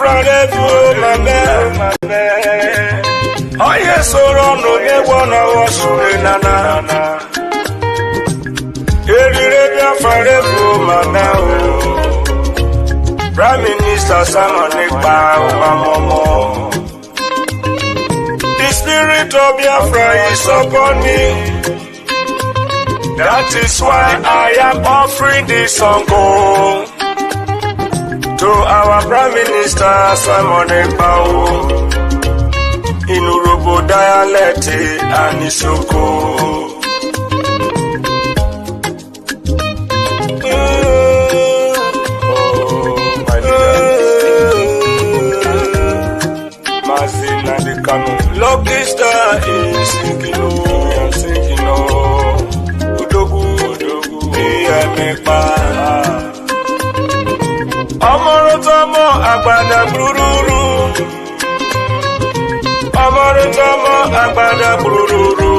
Biafra level, my man. Oh yes, so run no one was nana. Biafra level, my man. Prime Minister Simon Ekpa. The spirit of Biafra is upon me. That is why I am offering this song to our Prime Minister Simon Ekpa. In Urobo dialect and Isoko. Lucky star is sinking, I'm sinking, Udogu, Biafra. Amorotomo, Agbada Bururu. Amorotomo, Agbada Bururu.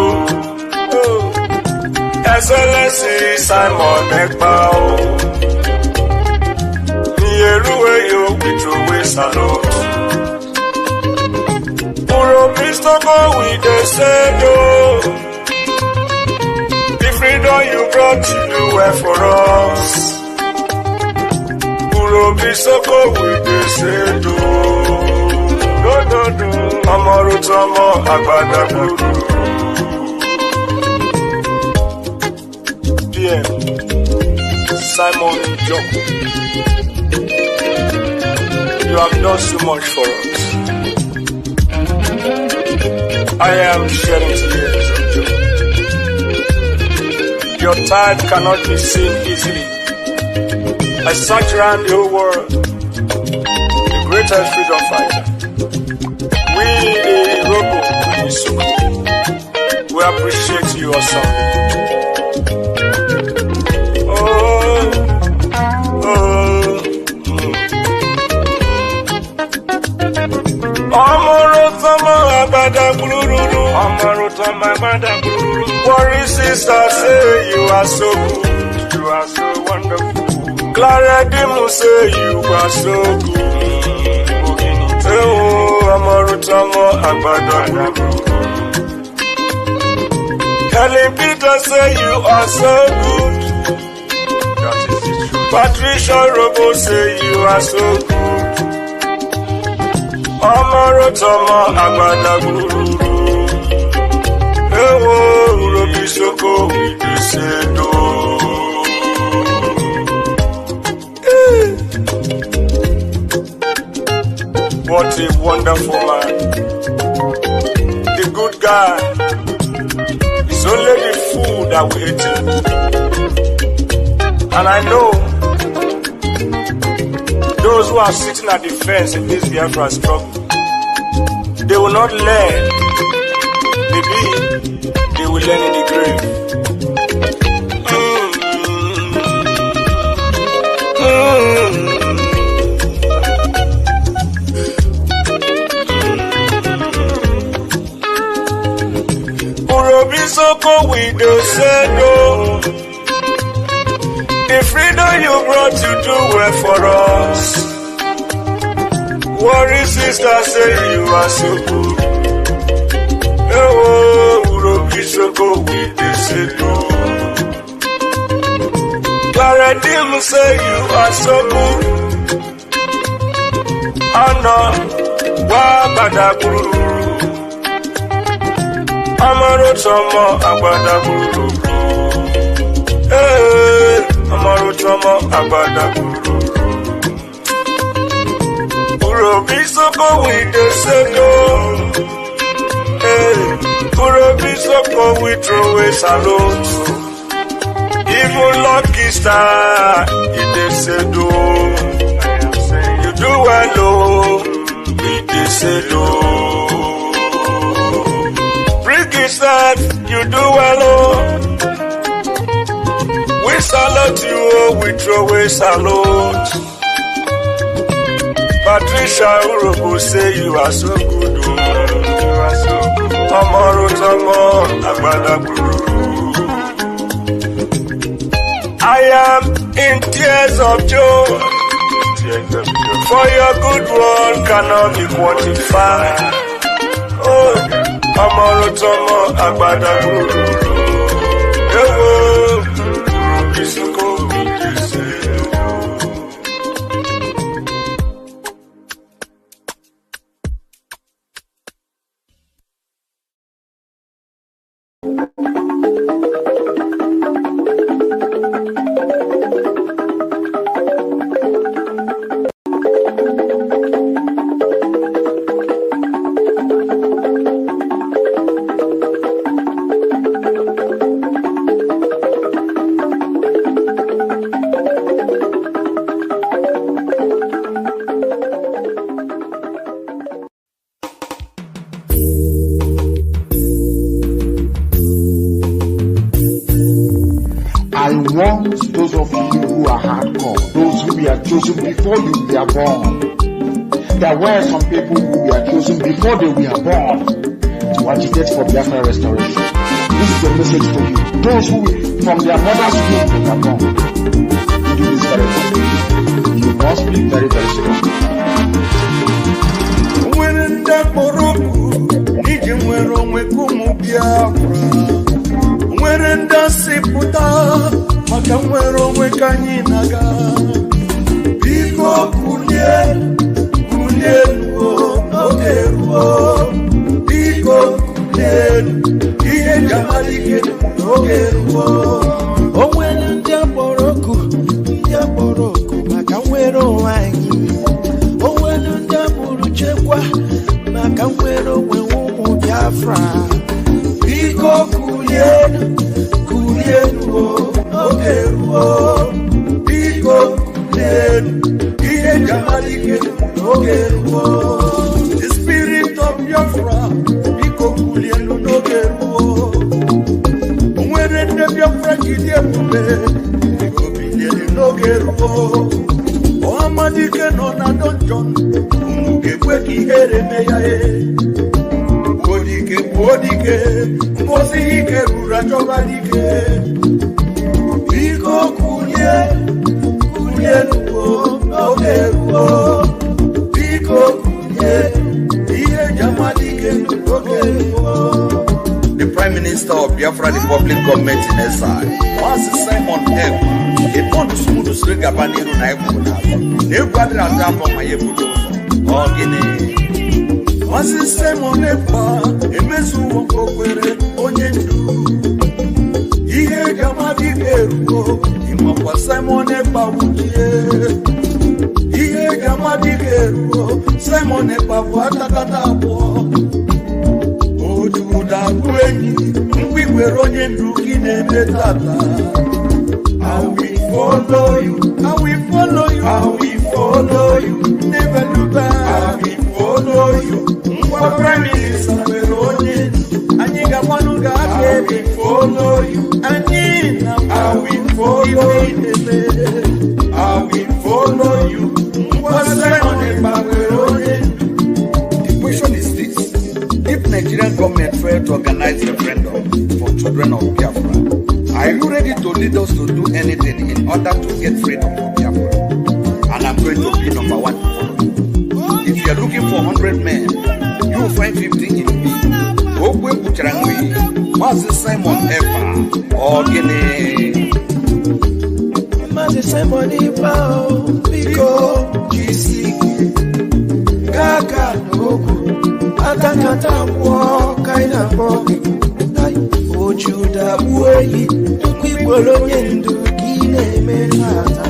Excellency Simon Ekpa. Nieruwe yo, Bitrowe salute. Go with the same. The freedom you brought to do well for us. Urobi Soko with the same. No. Amarutomo Agbada Guru. PM Simon John. You have done so much for us. I am sharing tears of joy. Your tide cannot be seen easily. I search around the whole world, the greatest freedom fighter. We, the Robo, we appreciate you also. Worry sister say you are so good, you are so wonderful. Clara Dimu say you are so good. Oh, Amarutomo Agbada. Helen Peter say you are so good. That is the truth. Patricia Robo say you are so good. Amarutomo Agbada. Urobi Soko with the Sedo. What a wonderful man. The good guy. It's only the food that we eat. And I know those who are sitting at the fence in this Biafra struggle, they will not learn. Maybe they will learn in the grave. Urobi Soko with the Sedo. The freedom you brought to do well for us. Worry sister say you are so good. Urobi Soko with the Sedo. Paradim say you are so good. Anna Wabada Guru. Amarutomo Agbada Guru. Amarutomo Agbada Guru. Urobi Soko with the Sedo. Urobi Soko we throw a salute. Even lucky star, it is Sedo. You do well, it is Sedo. Bricky star, you do well, we salute you, we throw a salute. Patricia Urobo say you are so good, you are so good. Amarutomo Agbada Guru. I am in tears of joy For your good one cannot be quantified. Oh, Amorotomo Agbada Guru. Ewo, Isuko those of you who are hardcore, those who were chosen before you were born. There were some people who were chosen before they were born to agitate for Biafra restoration. This is a message for you. Those who from their mother's womb were born. You do this very well. You must be very, very strong. When the Moroku, Nijimwero Mekumu Biafra. When the Siputa, Makamwero Mekanyinaga. Biko Kulien, Ogeruo. Biko Kulien, Iye Jamalike, Ogeruo. Oh, when the Moroku, Makamwero Wangi. Oh, when the Muruchekwa, Makamwero Wemu Biafra. Biko Kulien, Ogeruo. Biko Kulien, Iye Jamalike, Ogeruo. The spirit of Biafra, Biko Kulien, Ogeruo. When the Biafra Gideon, Ogeruo. Oh, Amadike no na donjon, Mugekweki Heremeyae. Bodike, Mosike Rura Jogadike. Biko Kulien, Ogeruo. Biko Kulien, Iye Jamalike, Ogeruo. The Prime Minister of Biafra Republic Government in SI, Master Simon M. It want to smooth to swing up and you know, they brother and down from my Guinea. Master Simon M. Emesu Okwere Onyendu. Iye Jamalike Ruo. Imapa Simon M. Wutie. Iye Jamalike Ruo. Simon M. Watakatabo. Ojuda Kwenyi. Mwikwere Onyendu Kine Betata. I will follow you, I will follow you, I will follow you, never look back. I will follow you, what Prime Minister Veronin, and you got one who got I will follow you, and I will follow you, I will follow you, what Simon Veronin. The question is this: if Nigerian government failed to organize referendum for children of Biafra, are you ready to lead us to do anything in order to get freedom from Biafra? And I'm going to be number one to follow you. If you're looking for 100 men, you will find 50 in me. Ogwe Bucharangui, Master Simon Epa, or Guinea. Master Simon Epa, Biko, GC, Kaka, Nogu, Atakata, Kaina, Ojuda Ueyi, Kwikoloyendu Kine Menata.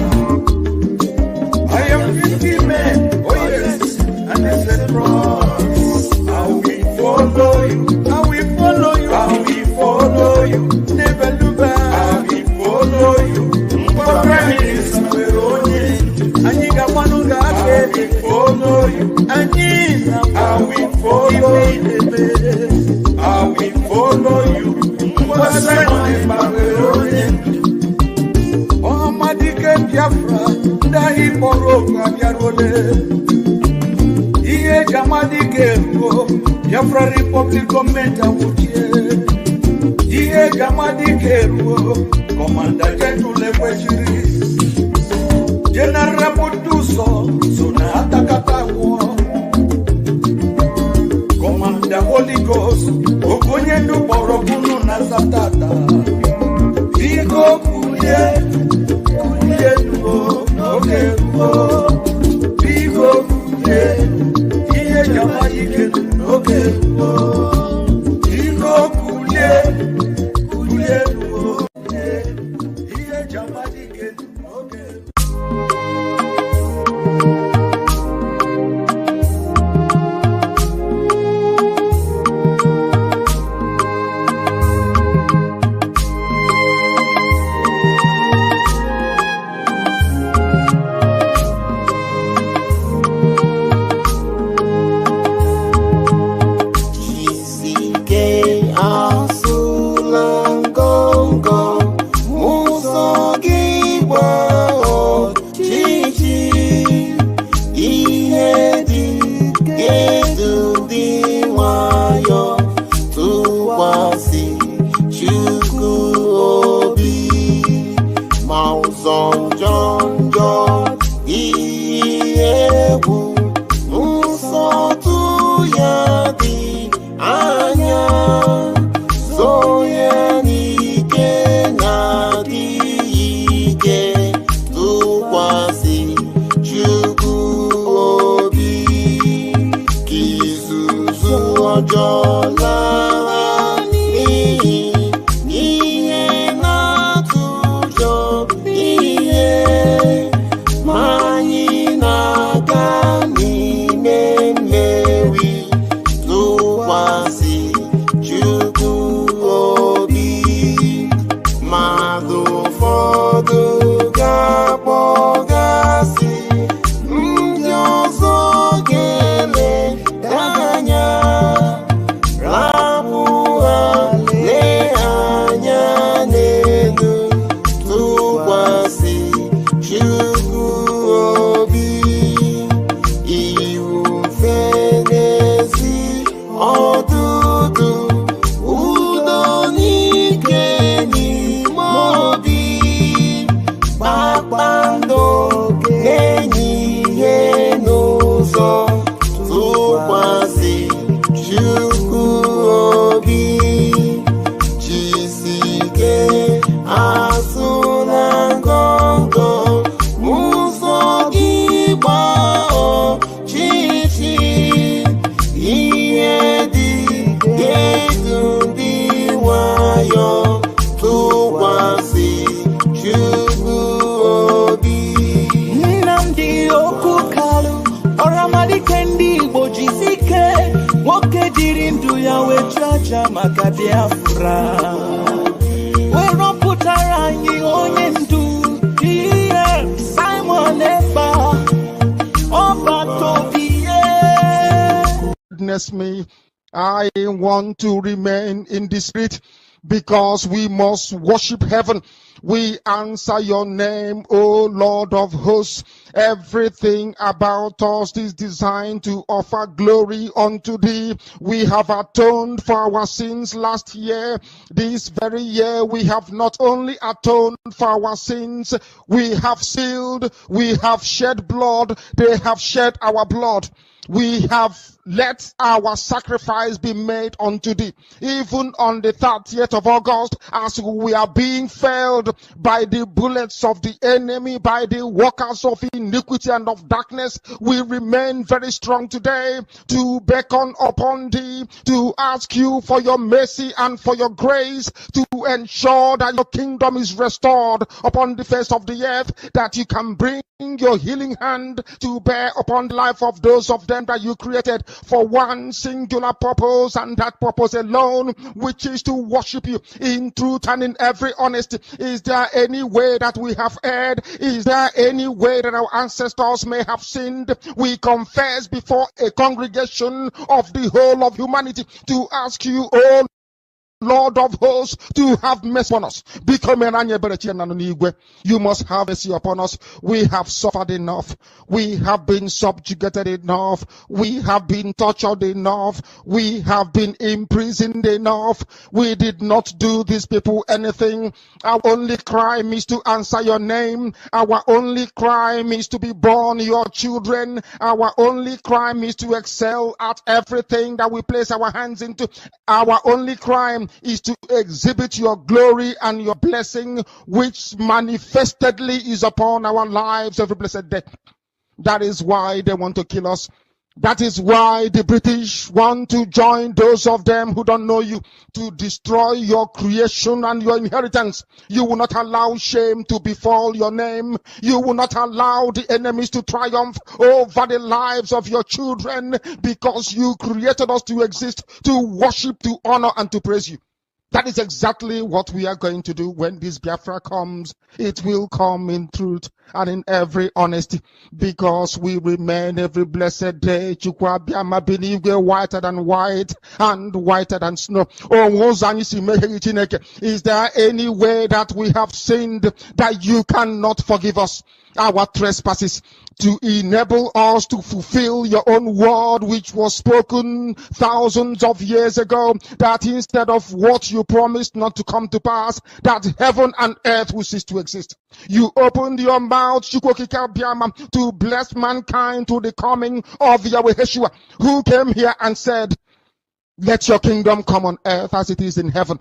I am 50 men, oh yes, and I said cross. I will follow you, I will follow you, I will follow you, never look back. I will follow you, for Prime Minister Veronin, and you got one who got I will follow you, and I will follow you, I will follow you. Oh, Madike Biafra, the Ipob Biarole. Iye Jamadike, Biafra Republic Government Awutie. Iye Jamadike, Commander General Lewejiri. General Buduso, Maka Biafra, we're putara anyị onye ndu ihe Simon Efa Witness me, I want to remain in the spirit because we must worship heaven. We answer your name, O Lord of hosts. Everything about us is designed to offer glory unto thee. We have atoned for our sins last year. This very year we have not only atoned for our sins, we have sealed, we have shed blood, they have shed our blood. We have let our sacrifice be made unto thee. Even on the 30th of August, as we are being felled by the bullets of the enemy, by the workers of iniquity and of darkness, we remain very strong today to beckon upon thee, to ask you for your mercy and for your grace, to ensure that your kingdom is restored upon the face of the earth, that you can bring your healing hand to bear upon the life of those of them that you created for one singular purpose, and that purpose alone, which is to worship you in truth and in every honesty. Is there any way that we have erred? Is there any way that our ancestors may have sinned? We confess before a congregation of the whole of humanity to ask you, oh Lord of hosts, to have mercy upon us. You must have mercy upon us. We have suffered enough. We have been subjugated enough. We have been tortured enough. We have been imprisoned enough. We did not do these people anything. Our only crime is to answer your name. Our only crime is to be born your children. Our only crime is to excel at everything that we place our hands into. Our only crime is to exhibit your glory and your blessing, which manifestedly is upon our lives every blessed day. That is why they want to kill us. That is why the British want to join those of them who don't know you to destroy your creation and your inheritance. You will not allow shame to befall your name. You will not allow the enemies to triumph over the lives of your children, because you created us to exist, to worship, to honor, and to praise you. That is exactly what we are going to do when this Biafra comes. It will come in truth and in every honesty, because we remain every blessed day whiter than white and whiter than snow. Is there any way that we have sinned that you cannot forgive us our trespasses, to enable us to fulfill your own word, which was spoken thousands of years ago, that instead of what you promised not to come to pass, that heaven and earth will cease to exist? You opened your mouth to bless mankind to the coming of Yahweh Yeshua, who came here and said, let your kingdom come on earth as it is in heaven.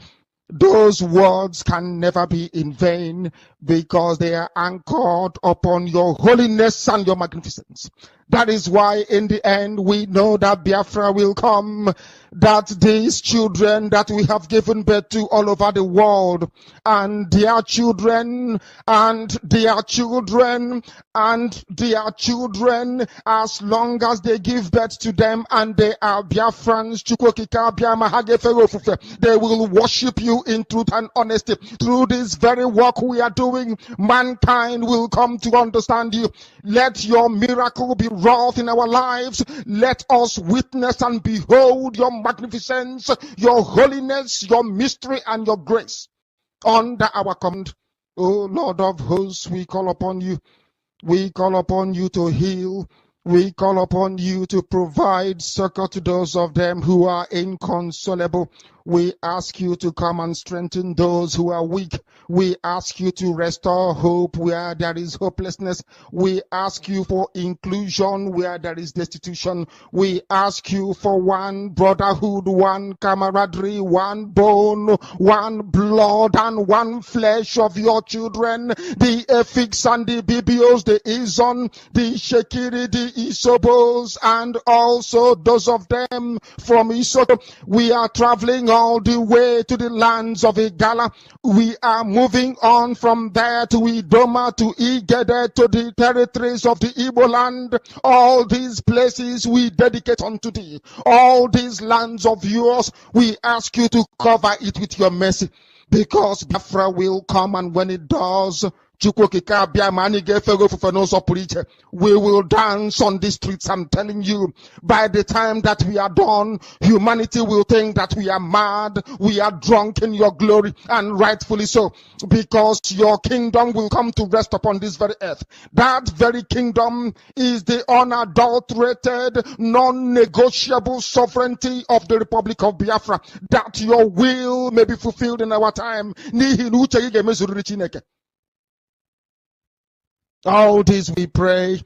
Those words can never be in vain, because they are anchored upon your holiness and your magnificence. That is why in the end we know that Biafra will come, that these children that we have given birth to all over the world, and their children, and their children, and their children, as long as they give birth to them and they are Biafrans, they will worship you in truth and honesty. Through this very work we are doing, mankind will come to understand you. Let your miracle be wrought in our lives. Let us witness and behold your magnificence, your holiness, your mystery, and your grace under our command. O Lord of hosts, we call upon you. We call upon you to heal. We call upon you to provide succor to those of them who are inconsolable. We ask you to come and strengthen those who are weak. We ask you to restore hope where there is hopelessness. We ask you for inclusion where there is destitution. We ask you for one brotherhood, one camaraderie, one bone, one blood, and one flesh of your children. The Efiks and the Bibios, the Izon, the Shekiri, the Isobos, and also those of them from Isoko. We are traveling all the way to the lands of Igala. We are moving on from there to Idoma, to Igede, to the territories of the Igbo land. All these places we dedicate unto thee. All these lands of yours, we ask you to cover it with your mercy, because Biafra will come, and when it does, we will dance on the streets. I'm telling you, by the time that we are done, humanity will think that we are mad, we are drunk in your glory, and rightfully so, because your kingdom will come to rest upon this very earth. That very kingdom is the unadulterated, non-negotiable sovereignty of the Republic of Biafra, that your will may be fulfilled in our time. All these we pray,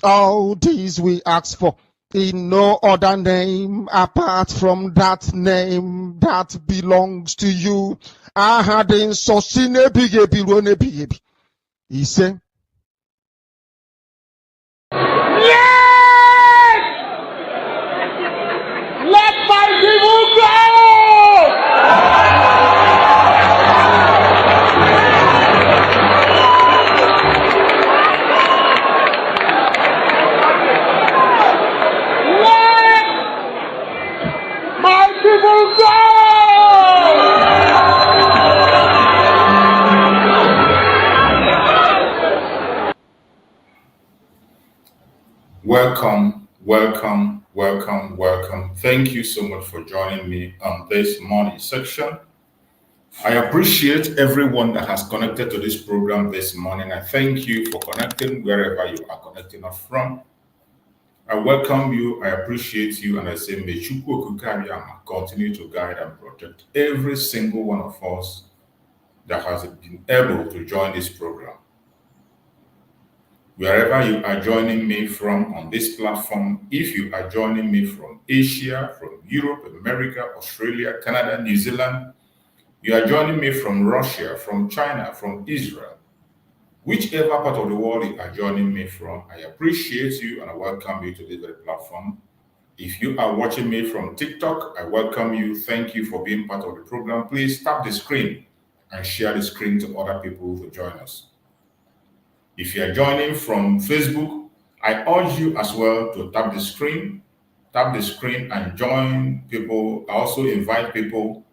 all these we ask for, in no other name apart from that name that belongs to you. He said, Yes! Let my people go! Welcome, welcome, welcome, welcome. Thank you so much for joining me on this morning section. I appreciate everyone that has connected to this program this morning. I thank you for connecting wherever you are connecting us from. I welcome you, I appreciate you, and I say, may Chukwu Okukabiyama continue to guide and protect every single one of us that has been able to join this program. Wherever you are joining me from on this platform, if you are joining me from Asia, from Europe, America, Australia, Canada, New Zealand, you are joining me from Russia, from China, from Israel, whichever part of the world you are joining me from, I appreciate you and I welcome you to this very platform. If you are watching me from TikTok, I welcome you. Thank you for being part of the program. Please tap the screen and share the screen to other people to join us. If you are joining from Facebook, I urge you as well to tap the screen and join people. I also invite people,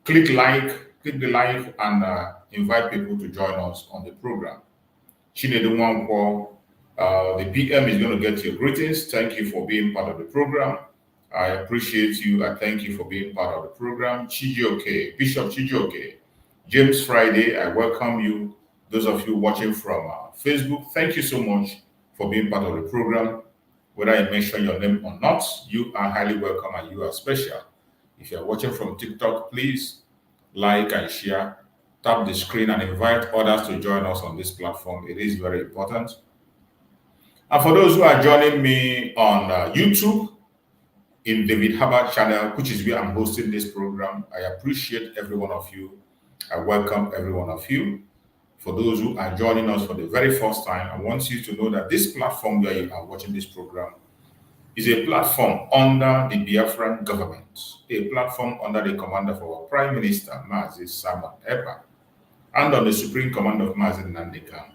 click the like and invite people to join us on the program. Chinedu Nwankwo, the PM is going to get your greetings. Thank you for being part of the program. I appreciate you. I thank you for being part of the program. Chijioke, Bishop Chijioke, James Friday, I welcome you. Those of you watching from Facebook, thank you so much for being part of the program. Whether I mention your name or not, you are highly welcome and you are special. If you are watching from TikTok, please like and share. Tap the screen and invite others to join us on this platform. It is very important. And for those who are joining me on YouTube, in David Hubbard channel, which is where I'm hosting this program, I appreciate every one of you. I welcome every one of you. For those who are joining us for the very first time, I want you to know that this platform where you are watching this program is a platform under the Biafran government, a platform under the command of our Prime Minister, Mazi Simon Ekpa, and on the Supreme Command of Mazi Nandeka.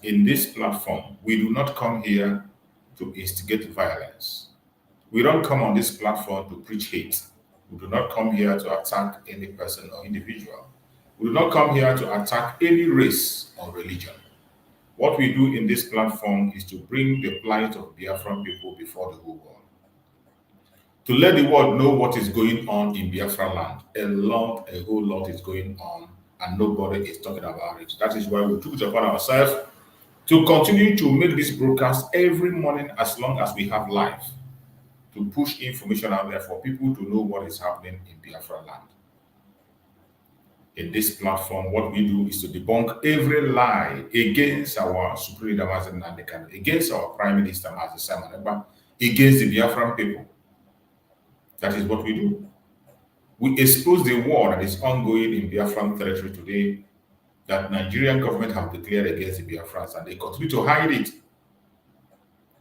In this platform, we do not come here to instigate violence. We don't come on this platform to preach hate. We do not come here to attack any person or individual. We do not come here to attack any race or religion. What we do in this platform is to bring the plight of Biafran people before the whole world. To let the world know what is going on in Biafra land. A whole lot is going on and nobody is talking about it. That is why we took it upon ourselves to continue to make this broadcast every morning as long as we have life, to push information out there for people to know what is happening in Biafra land. In this platform, what we do is to debunk every lie against our Supreme Leader Mazi Nandeka, against our Prime Minister Mazi Simon Ekpa, against the Biafran people. That is what we do. We expose the war that is ongoing in Biafran territory today, that Nigerian government have declared against the Biafrans, and they continue to hide it.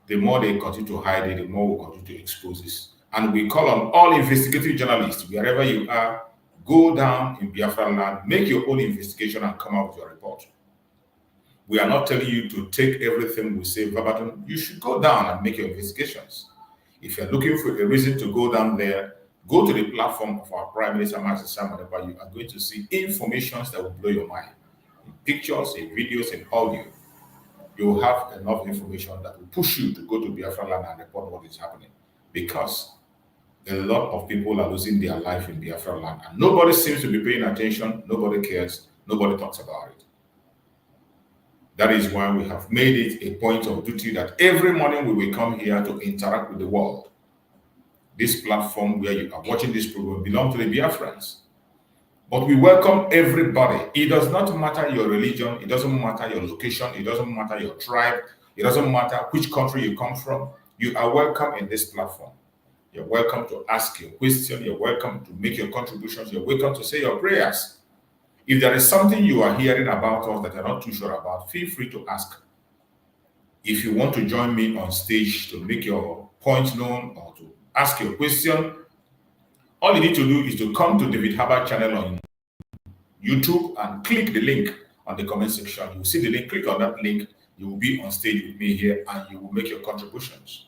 The more they continue to hide it, the more we continue to expose this. And we call on all investigative journalists, wherever you are, go down in Biafra land, make your own investigation and come out with your report. We are not telling you to take everything we say verbatim. You should go down and make your investigations. If you're looking for a reason to go down there, go to the platform of our Prime Minister, Mazi Simon Ekpa. You are going to see information that will blow your mind. In pictures, in videos, in audio. You will have enough information that will push you to go to Biafra land and report what is happening. Because a lot of people are losing their life in Biafra land and nobody seems to be paying attention, nobody cares, nobody talks about it. That is why we have made it a point of duty that every morning we will come here to interact with the world. This platform where you are watching this program belongs to the Biafrans. But we welcome everybody. It does not matter your religion, it doesn't matter your location, it doesn't matter your tribe, it doesn't matter which country you come from. You are welcome in this platform. You're welcome to ask your question. You're welcome to make your contributions. You're welcome to say your prayers. If there is something you are hearing about us that you're not too sure about, feel free to ask. If you want to join me on stage to make your point known or to ask your question, all you need to do is to come to David Hubbard channel on YouTube and click the link on the comment section. You will see the link, click on that link. You will be on stage with me here and you will make your contributions.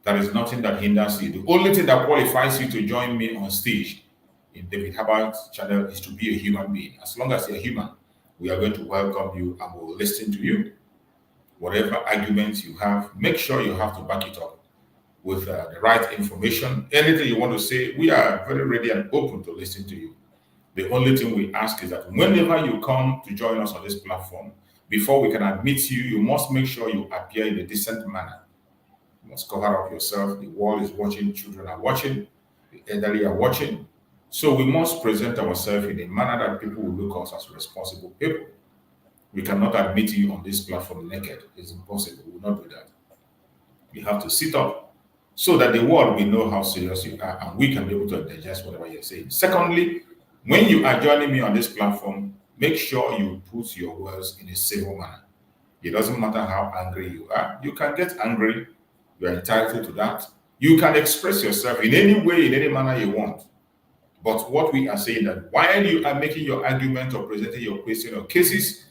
There is nothing that hinders you. The only thing that qualifies you to join me on stage in David Hubbard's channel is to be a human being. As long as you're human, we are going to welcome you and we'll listen to you. Whatever arguments you have, make sure you have to back it up with the right information. Anything you want to say, we are very ready and open to listen to you. The only thing we ask is that whenever you come to join us on this platform, before we can admit you, you must make sure you appear in a decent manner. You must cover up yourself. The world is watching, children are watching, the elderly are watching. So we must present ourselves in a manner that people will look at us as responsible people. We cannot admit you on this platform naked. It's impossible. We will not do that. You have to sit up so that the world will know how serious you are and we can be able to digest whatever you're saying. Secondly, when you are joining me on this platform, make sure you put your words in a civil manner. It doesn't matter how angry you are. You can get angry. You are entitled to that. You can express yourself in any way, in any manner you want. But what we are saying that while you are making your argument or presenting your question or cases,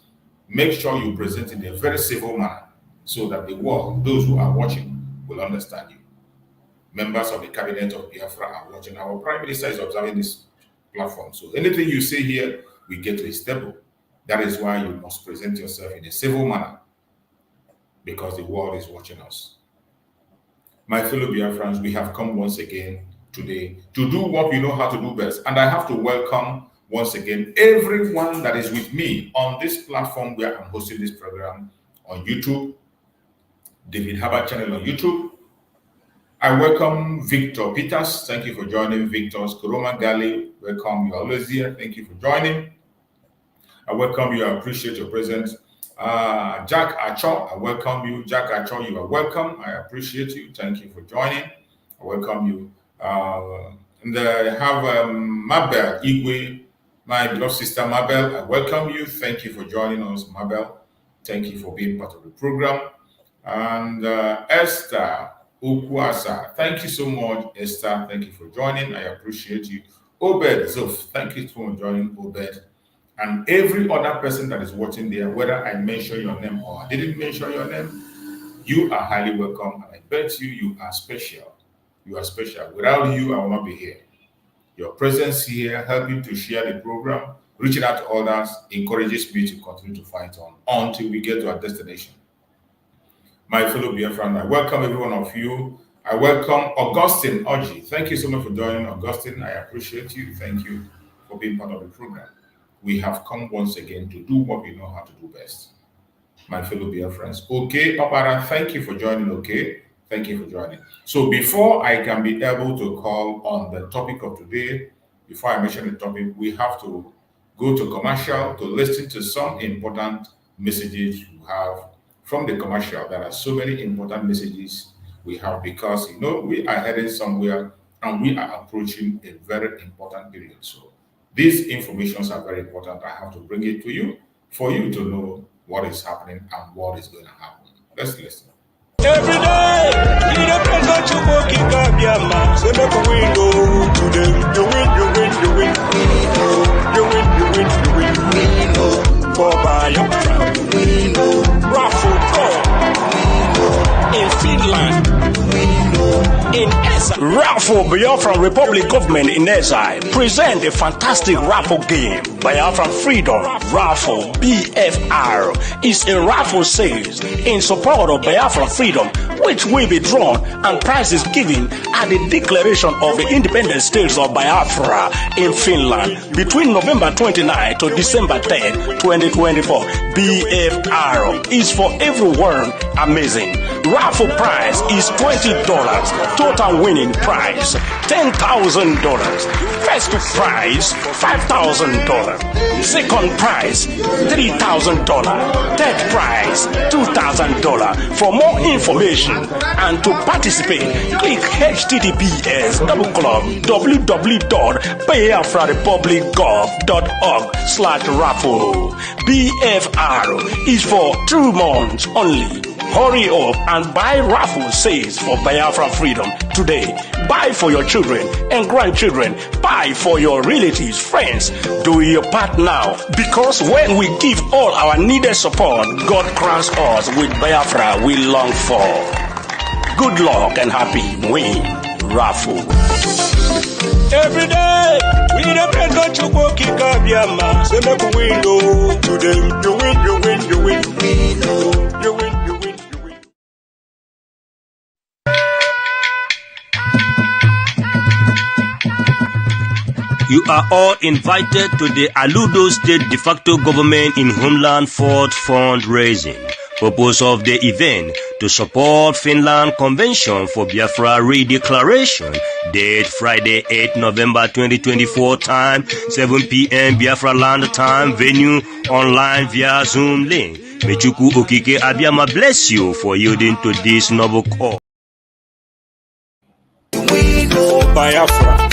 make sure you present in a very civil manner so that the world, those who are watching, will understand you. Members of the cabinet of Biafra are watching. Our prime minister is observing this platform. So anything you say here, we get to a stable. That is why you must present yourself in a civil manner, because the world is watching us. My fellow Biafrans, we have come once again today to do what we know how to do best. And I have to welcome once again everyone that is with me on this platform where I'm hosting this program on YouTube, David Herbert channel on YouTube. I welcome Victor Peters. Thank you for joining. Victor Skoroma Gali, welcome. You're always here. Thank you for joining. I welcome you. I appreciate your presence. Jack Acho, I welcome you. Jack Acho, you are welcome. I appreciate you. Thank you for joining. I welcome you. And I have Mabel Igwe, my beloved sister Mabel. I welcome you. Thank you for joining us, Mabel. Thank you for being part of the program. And Esther Ukwasa, thank you so much, Esther. Thank you for joining. I appreciate you. Obed Zof, thank you for joining, Obed. And every other person that is watching there, whether I mention your name or I didn't mention your name, you are highly welcome. And I bet you are special. You are special. Without you, I will not be here. Your presence here, helping to share the program, reaching out to others, encourages me to continue to fight on until we get to our destination. My fellow Biafran, I welcome every one of you. I welcome Augustine Oji. Thank you so much for joining, Augustine. I appreciate you. Thank you for being part of the program. We have come once again to do what we know how to do best. My fellow Biafrans. Okay, Opara, thank you for joining. Okay, thank you for joining. So before I can be able to call on the topic of today, before I mention the topic, we have to go to commercial to listen to some important messages you have from the commercial. There are so many important messages we have because, you know, we are heading somewhere and we are approaching a very important period. So these informations are very important. I have to bring it to you for you to know what is happening and what is going to happen. Let's listen. Every day, you don't get what you working up, yeah, man. So make a window today. You win, you win, you win. You win, you win, you win. For Biafra. Raffle in Finland. In exile. Raffle Biafra Republic Government in exile present a fantastic raffle game. Biafra Freedom Raffle BFR is a raffle sales in support of Biafra Freedom, which will be drawn and prizes given at the declaration of the independent states of Biafra in Finland between November 29 to December 10, 2024. BFR is for everyone amazing. Raffle prize is $20. Total winning prize $10,000. First prize $5,000. Second prize $3,000. Third prize $2,000. For more information and to participate, click https://www.biafrarepublicgov.org/raffle. BFR is for 2 months only. Hurry up and buy raffle sales for Biafra Freedom today. Buy for your children and grandchildren. Buy for your relatives, friends. Do your part now, because when we give all our needed support, God crowns us with Biafra we long for. Good luck and happy win. Raffle. Every day, we depend on you working up, yeah, man. So make a window to them. You win, you win, you win. You win, you win. You are all invited to the Aludo State de facto government in Homeland Fort fundraising. Purpose of the event to support Finland Convention for Biafra Redeclaration. Date Friday 8 November 2024. Time 7 p.m. Biafra land time. Venue online via Zoom link. Mechuku Okike Abiyama bless you for yielding to this noble call. Biafra.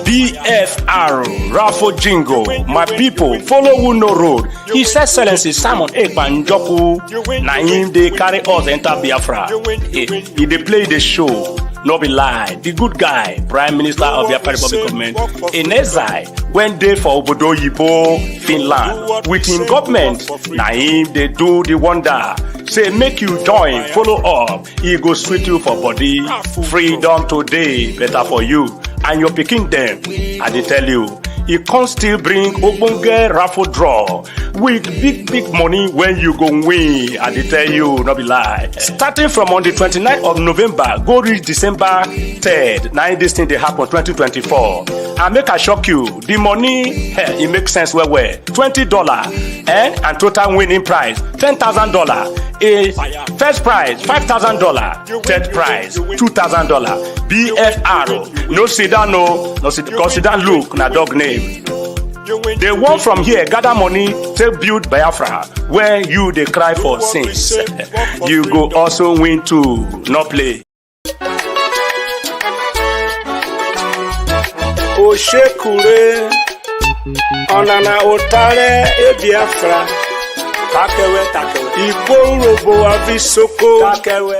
BFR, Raffle Jingle, my people, follow who no road. His Excellency Simon Ekpanjoku, na him they carry us enter Biafra. He they play the show, no be lie. The good guy, Prime Minister of Biafra Republic Government, in exile, went there for Obodo Yibo, Finland. With him government, na him they do the wonder. Say make you join, follow up. He go sweet you for body. Freedom today, better for you. And your picking them, I dey tell you, he can still bring ogbonge raffle draw with big money when you go win. I dey tell you, no be lie. Starting from on the 29th of November, go reach December 3rd. Now this thing dey happen 2024. And make I shock you, the money, it makes sense well. $20 and total winning prize $10,000. A first prize $5,000, third prize $2,000. BFR, no sit down, no sit down. Look, na dog name. They want from here gather money to build Biafra, where you they cry for sins. You go also win too, no play. Oshekure, onana otare e Biafra. Takewe. Ipo robo avisoko. Takewe.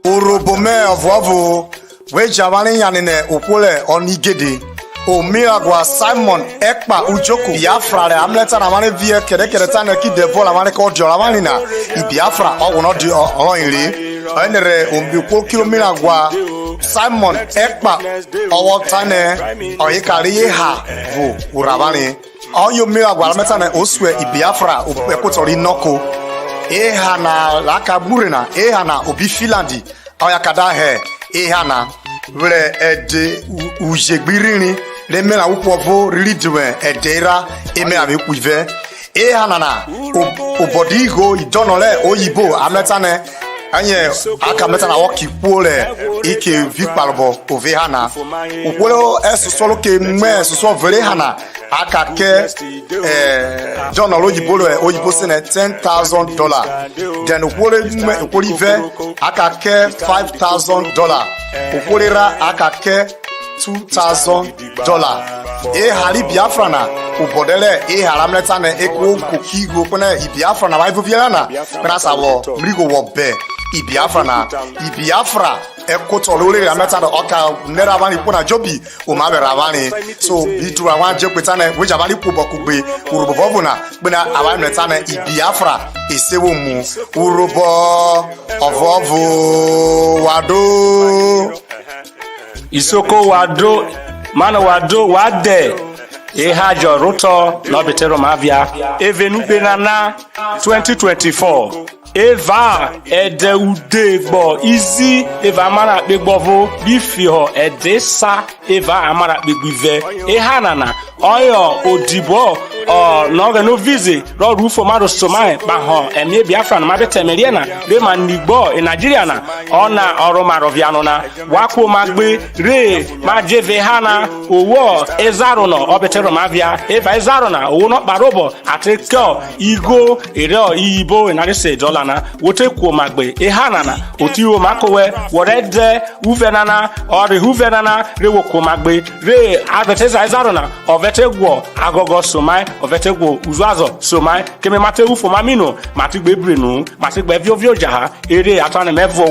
Urobo me avovo. We javani yanine upole onigede. O miragwa Simon Ekpa Ujoku Biafra le amleta na mane vie kede tane ki devo la mane ko dio la mane na I Biafra o wono di o ile enere o bi ko kilo miragwa Simon Ekpa o tane o yikari ha vo urabani o yo miragwa amleta na oswe I Biafra o ekotori noko ha na lakabure na ha na obi Finlandi o yakada he ha na wele ede ujegbirini le mena upovo ridwe edera eme ave kuive hanana obodigo idonole oyibo ametane anye aka metana woki pole ike vikpalbo ove hana opolo esosolo ke me soso vele hana aka ke donol oyibo sene $10,000 then opolo ve aka ke $5,000 opolera aka ke $2,000. Hali Biafra na ubodele haramleta na eko kokigo pone I Biafra na waifu vielana pena sawo mrigo wobe I Biafra eko tolole ramleta na oka nera bani pona jobi o mabe ravani so bitu awan je petane weja bani kubo kugbe urubo na pena awamleta na I Biafra esewo mu urubo ovovo wado Isoko wado, mano wado wade. Hajo roto no betero mavia. Evenube nana 2024. Eva ede udegbo easy eva amara begbovo bifiho edesa eva amara begbive hanana oyo odibo o no ge no visit ro rufo maro somai ba ho emi Biafra na mabetemerie na de manigbo in Nigeria na ona oro maroviano na wako magbe re majeve hana owo ezaro no obetero mavia eva ezaro na owo no barobo ateko igo ere ibo na se dollar na wote ko magbe hanana otiwo makowe worede uvenana ori uvenana re wo ko magbe re abeteza ezaro na ovetegwo agogo somai ovetegwo uzuazo somai keme matewu fo mamino matigbe brenu matigbe viovio jaha ere atane mevo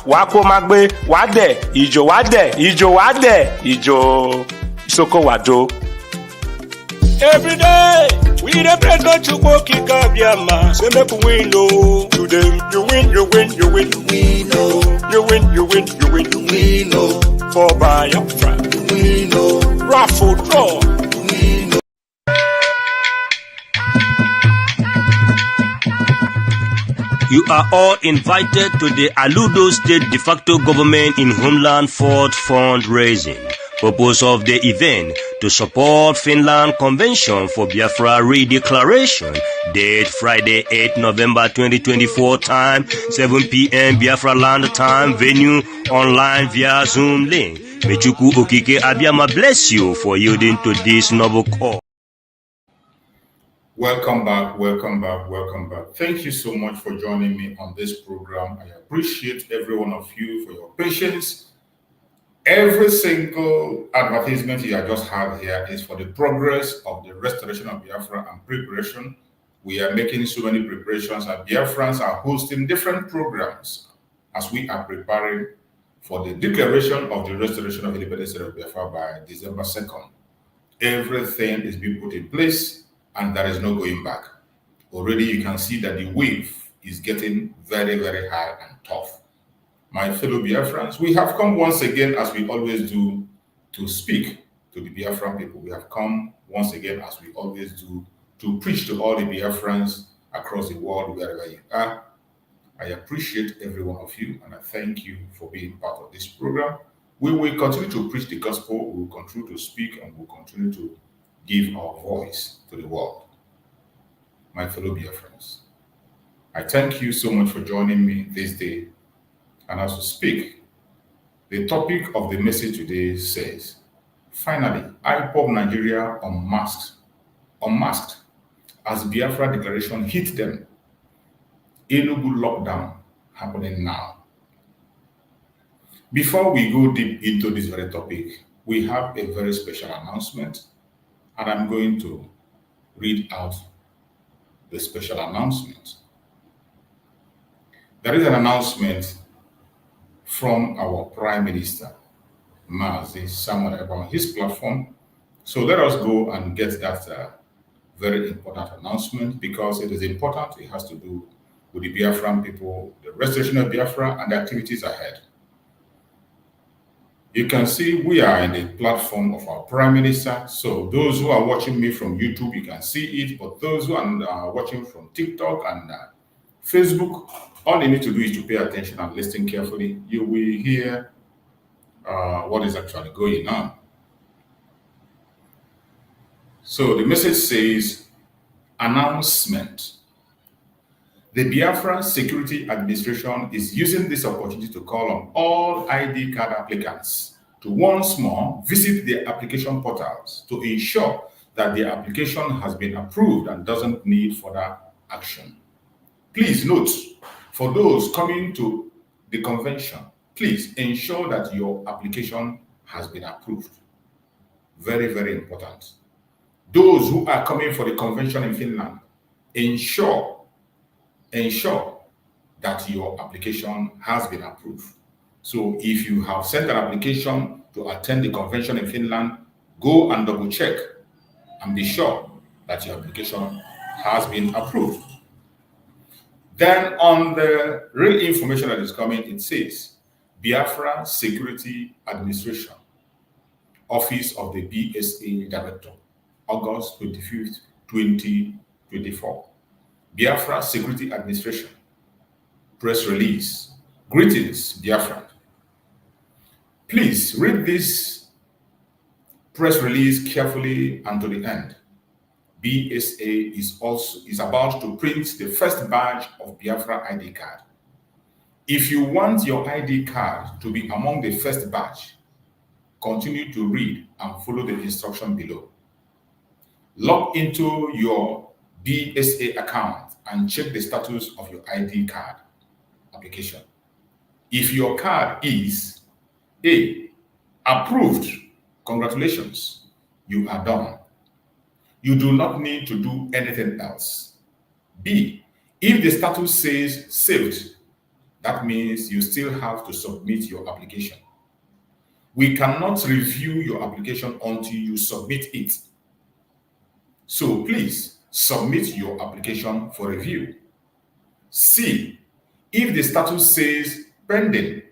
wa ko magbe wade ijo isoko wado. Every day we dey pray God to go kick up your man. Say make we win to them. You win. We know for Biafra. We know raffle draw. You are all invited to the Aludo State de facto government in Homeland Fort Fundraising. Purpose of the event to support Finland Convention for Biafra Redeclaration, date Friday 8 November 2024, time 7 p.m. Biafra land time, venue online via Zoom link. Mechuku Okike Abiyama bless you for yielding to this noble call. Welcome back, welcome back, welcome back. Thank you so much for joining me on this program. I appreciate every one of you for your patience. Every single advertisement you have just had here is for the progress of the restoration of Biafra and preparation. We are making so many preparations, and Biafrans are hosting different programs as we are preparing for the declaration of the restoration of independence of Biafra by December 2nd. Everything is being put in place, and there is no going back. Already you can see that the wave is getting very, very high and tough. My fellow Biafrans, we have come once again, as we always do, to speak to the Biafran people. We have come once again, as we always do, to preach to all the Biafrans across the world, wherever you are. I appreciate every one of you, and I thank you for being part of this program. We will continue to preach the gospel, we will continue to speak, and we will continue to give our voice to the world. My fellow Biafrans, I thank you so much for joining me this day. And as we speak, the topic of the message today says, finally, Ipob Nigeria unmasked as Biafra declaration hit them. Enugu lockdown happening now. Before we go deep into this very topic, we have a very special announcement, and I'm going to read out the special announcement. There is an announcement from our Prime Minister, Mazi Samuel, on his platform. So let us go and get that very important announcement, because it is important. It has to do with the Biafran people, the restoration of Biafra, and the activities ahead. You can see we are in the platform of our Prime Minister. So those who are watching me from YouTube, you can see it. But those who are watching from TikTok and Facebook, all you need to do is to pay attention and listen carefully. You will hear what is actually going on. So the message says, announcement. The Biafra Security Administration is using this opportunity to call on all ID card applicants to once more visit their application portals to ensure that their application has been approved and doesn't need further action. Please note, for those coming to the convention, please ensure that your application has been approved. Very, very important. Those who are coming for the convention in Finland, ensure that your application has been approved. So if you have sent an application to attend the convention in Finland, go and double check and be sure that your application has been approved. Then on the real information that is coming, it says, Biafra Security Administration, Office of the BSA Director, August 25th, 2024. Biafra Security Administration, press release. Greetings, Biafra. Please read this press release carefully and to the end. BSA is about to print the first batch of Biafra ID card. If you want your ID card to be among the first batch, continue to read and follow the instruction below. Log into your BSA account and check the status of your ID card application. If your card is A, approved, congratulations, you are done. You do not need to do anything else. B, if the status says saved, that means you still have to submit your application. We cannot review your application until you submit it. So please submit your application for review. C, if the status says pending,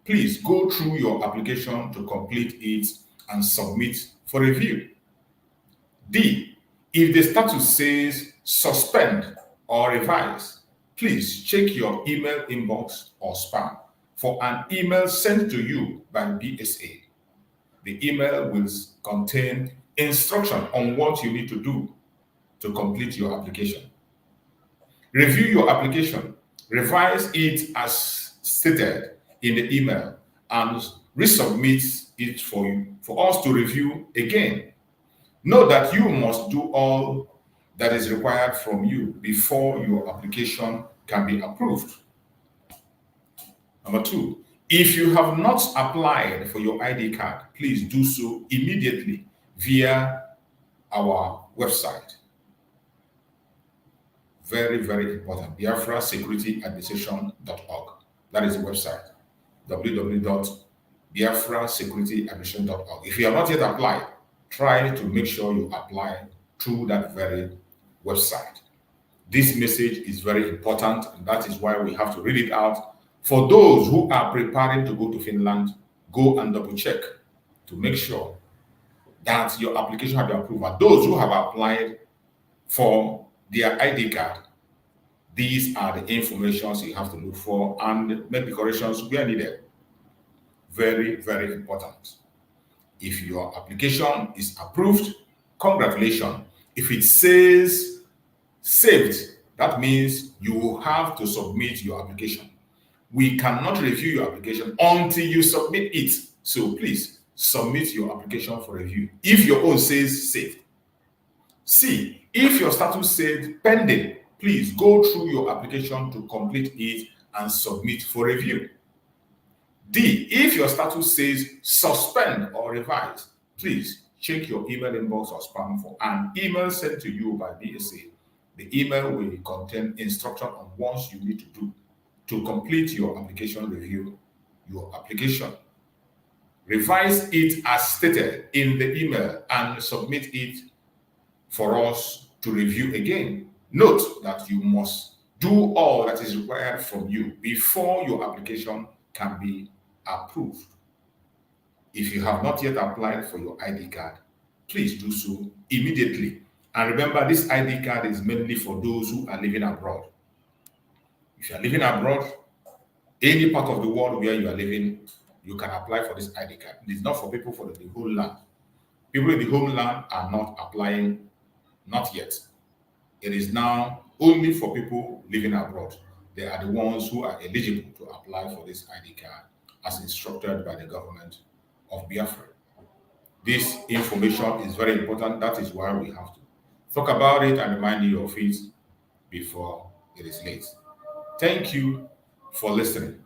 please go through your application to complete it and submit for review. D, if the status says suspend or revise, please check your email inbox or spam for an email sent to you by BSA. The email will contain instruction on what you need to do to complete your application. Review your application, revise it as stated in the email, and resubmit it for us to review again. Know that you must do all that is required from you before your application can be approved. Number 2, if you have not applied for your ID card, please do so immediately via our website. Very, very important. BiafraSecurityAdministration.org. That is the website. www.BiafraSecurityAdministration.org. If you have not yet applied, try to make sure you apply through that very website. This message is very important, and that is why we have to read it out. For those who are preparing to go to Finland, go and double check to make sure that your application has been approved. And those who have applied for their ID card, these are the informations you have to look for and make the corrections where needed. Very, very important. If your application is approved, congratulations. If it says saved, that means you have to submit your application. We cannot review your application until you submit it. So please submit your application for review. If your own says saved. C, if your status says pending, please go through your application to complete it and submit for review. D, if your status says suspend or revise, please check your email inbox or spam for an email sent to you by BSA. The email will contain instruction on what you need to do to complete your application review, your application. Revise it as stated in the email and submit it for us to review again. Note that you must do all that is required from you before your application can be approved. If you have not yet applied for your ID card, please do so immediately. And remember, this ID card is mainly for those who are living abroad. If you are living abroad, any part of the world where you are living, you can apply for this ID card. It is not for people for the homeland. People in the homeland are not applying, not yet. It is now only for people living abroad. They are the ones who are eligible to apply for this ID card as instructed by the government of Biafra. This information is very important. That is why we have to talk about it and remind you of it before it is late. Thank you for listening.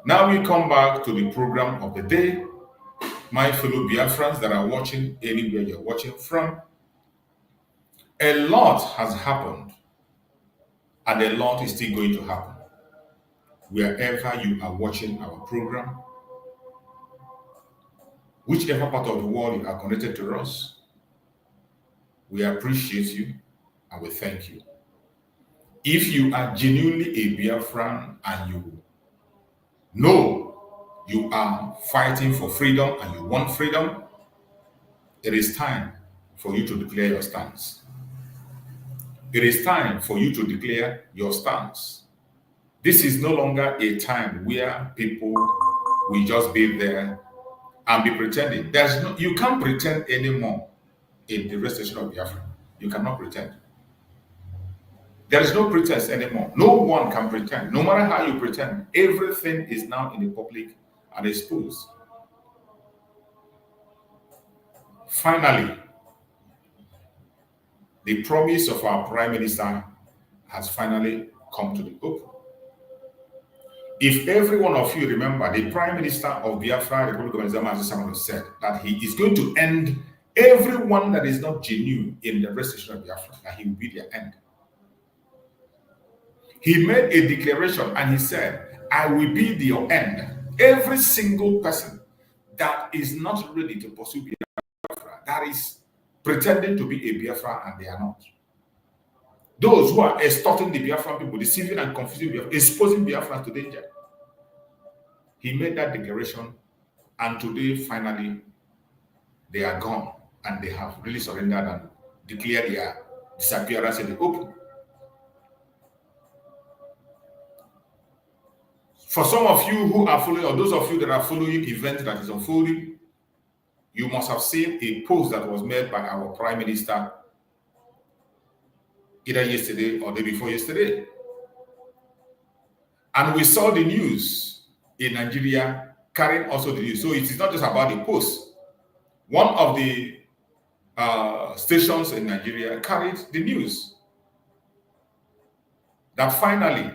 Now we come back to the program of the day. My fellow Biafrans that are watching anywhere you're watching from, a lot has happened and a lot is still going to happen. Wherever you are watching our program, whichever part of the world you are connected to us, we appreciate you and we thank you. If you are genuinely a Biafran and you know you are fighting for freedom and you want freedom, it is time for you to declare your stance. It is time for you to declare your stance. This is no longer a time where people will just be there and be pretending. You can't pretend anymore in the restoration of Biafra. You cannot pretend. There is no pretense anymore. No one can pretend. No matter how you pretend, everything is now in the public and exposed. Finally, the promise of our Prime Minister has finally come to the open. If every one of you remember, the Prime Minister of Biafra, Republic of Nigeria, said that he is going to end everyone that is not genuine in the restoration of Biafra, that he will be their end. He made a declaration and he said, I will be your end. Every single person that is not ready to pursue Biafra, that is pretending to be a Biafra and they are not. Those who are extorting the Biafran people, deceiving and confusing Biafra, exposing Biafra to danger. He made that declaration and today finally they are gone and they have really surrendered and declared their disappearance in the open. For some of you who are following, or those of you that are following events that is unfolding, You must have seen a post that was made by our Prime Minister either yesterday or the day before yesterday. And we saw the news in Nigeria carrying also the news. So it is not just about the post. One of the stations in Nigeria carried the news that finally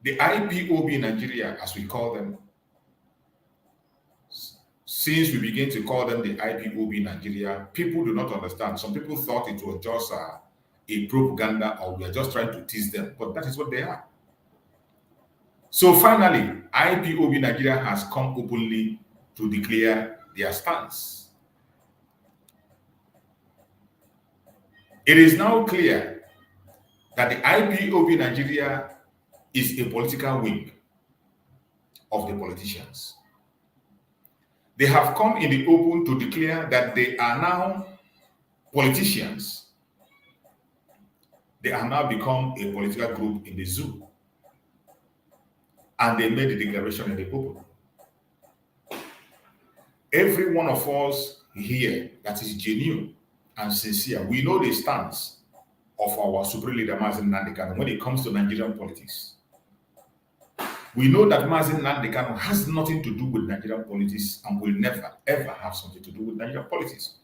the IPOB in Nigeria, as we call them, since we begin to call them the IPOB in Nigeria, people do not understand. Some people thought it was just a propaganda or we are just trying to tease them, but that is what they are. So finally, IPOB Nigeria has come openly to declare their stance. It is now clear that the IPOB Nigeria is a political wing of the politicians. They have come in the open to declare that they are now politicians. They have now become a political group in the zoo. And they made the declaration in the open. Every one of us here that is genuine and sincere, we know the stance of our supreme leader, Mazi Nnamdi Kanu, when it comes to Nigerian politics. We know that Mazi Nnamdi Kanu has nothing to do with Nigerian politics and will never, ever have something to do with Nigerian politics.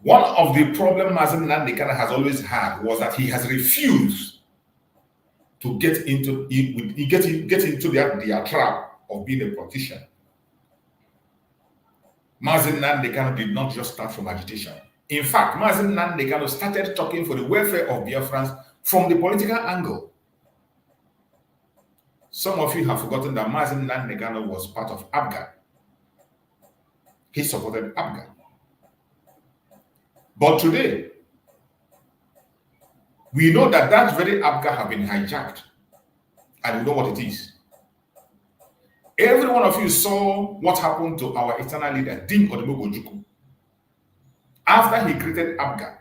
One of the problems Mazi Nnamdi Kanu has always had was that he has refused to get into their trap of being a politician. Mazi Nnamdi Kanu did not just start from agitation. In fact, Mazi Nnamdi Kanu started talking for the welfare of Biafrans from the political angle. Some of you have forgotten that Mazi Nnamdi Kanu was part of ABGA. He supported ABGA. But today, we know that that very ABGA have been hijacked, and we know what it is. Every one of you saw what happened to our eternal leader, Dim Odumegwu. After he created ABGA,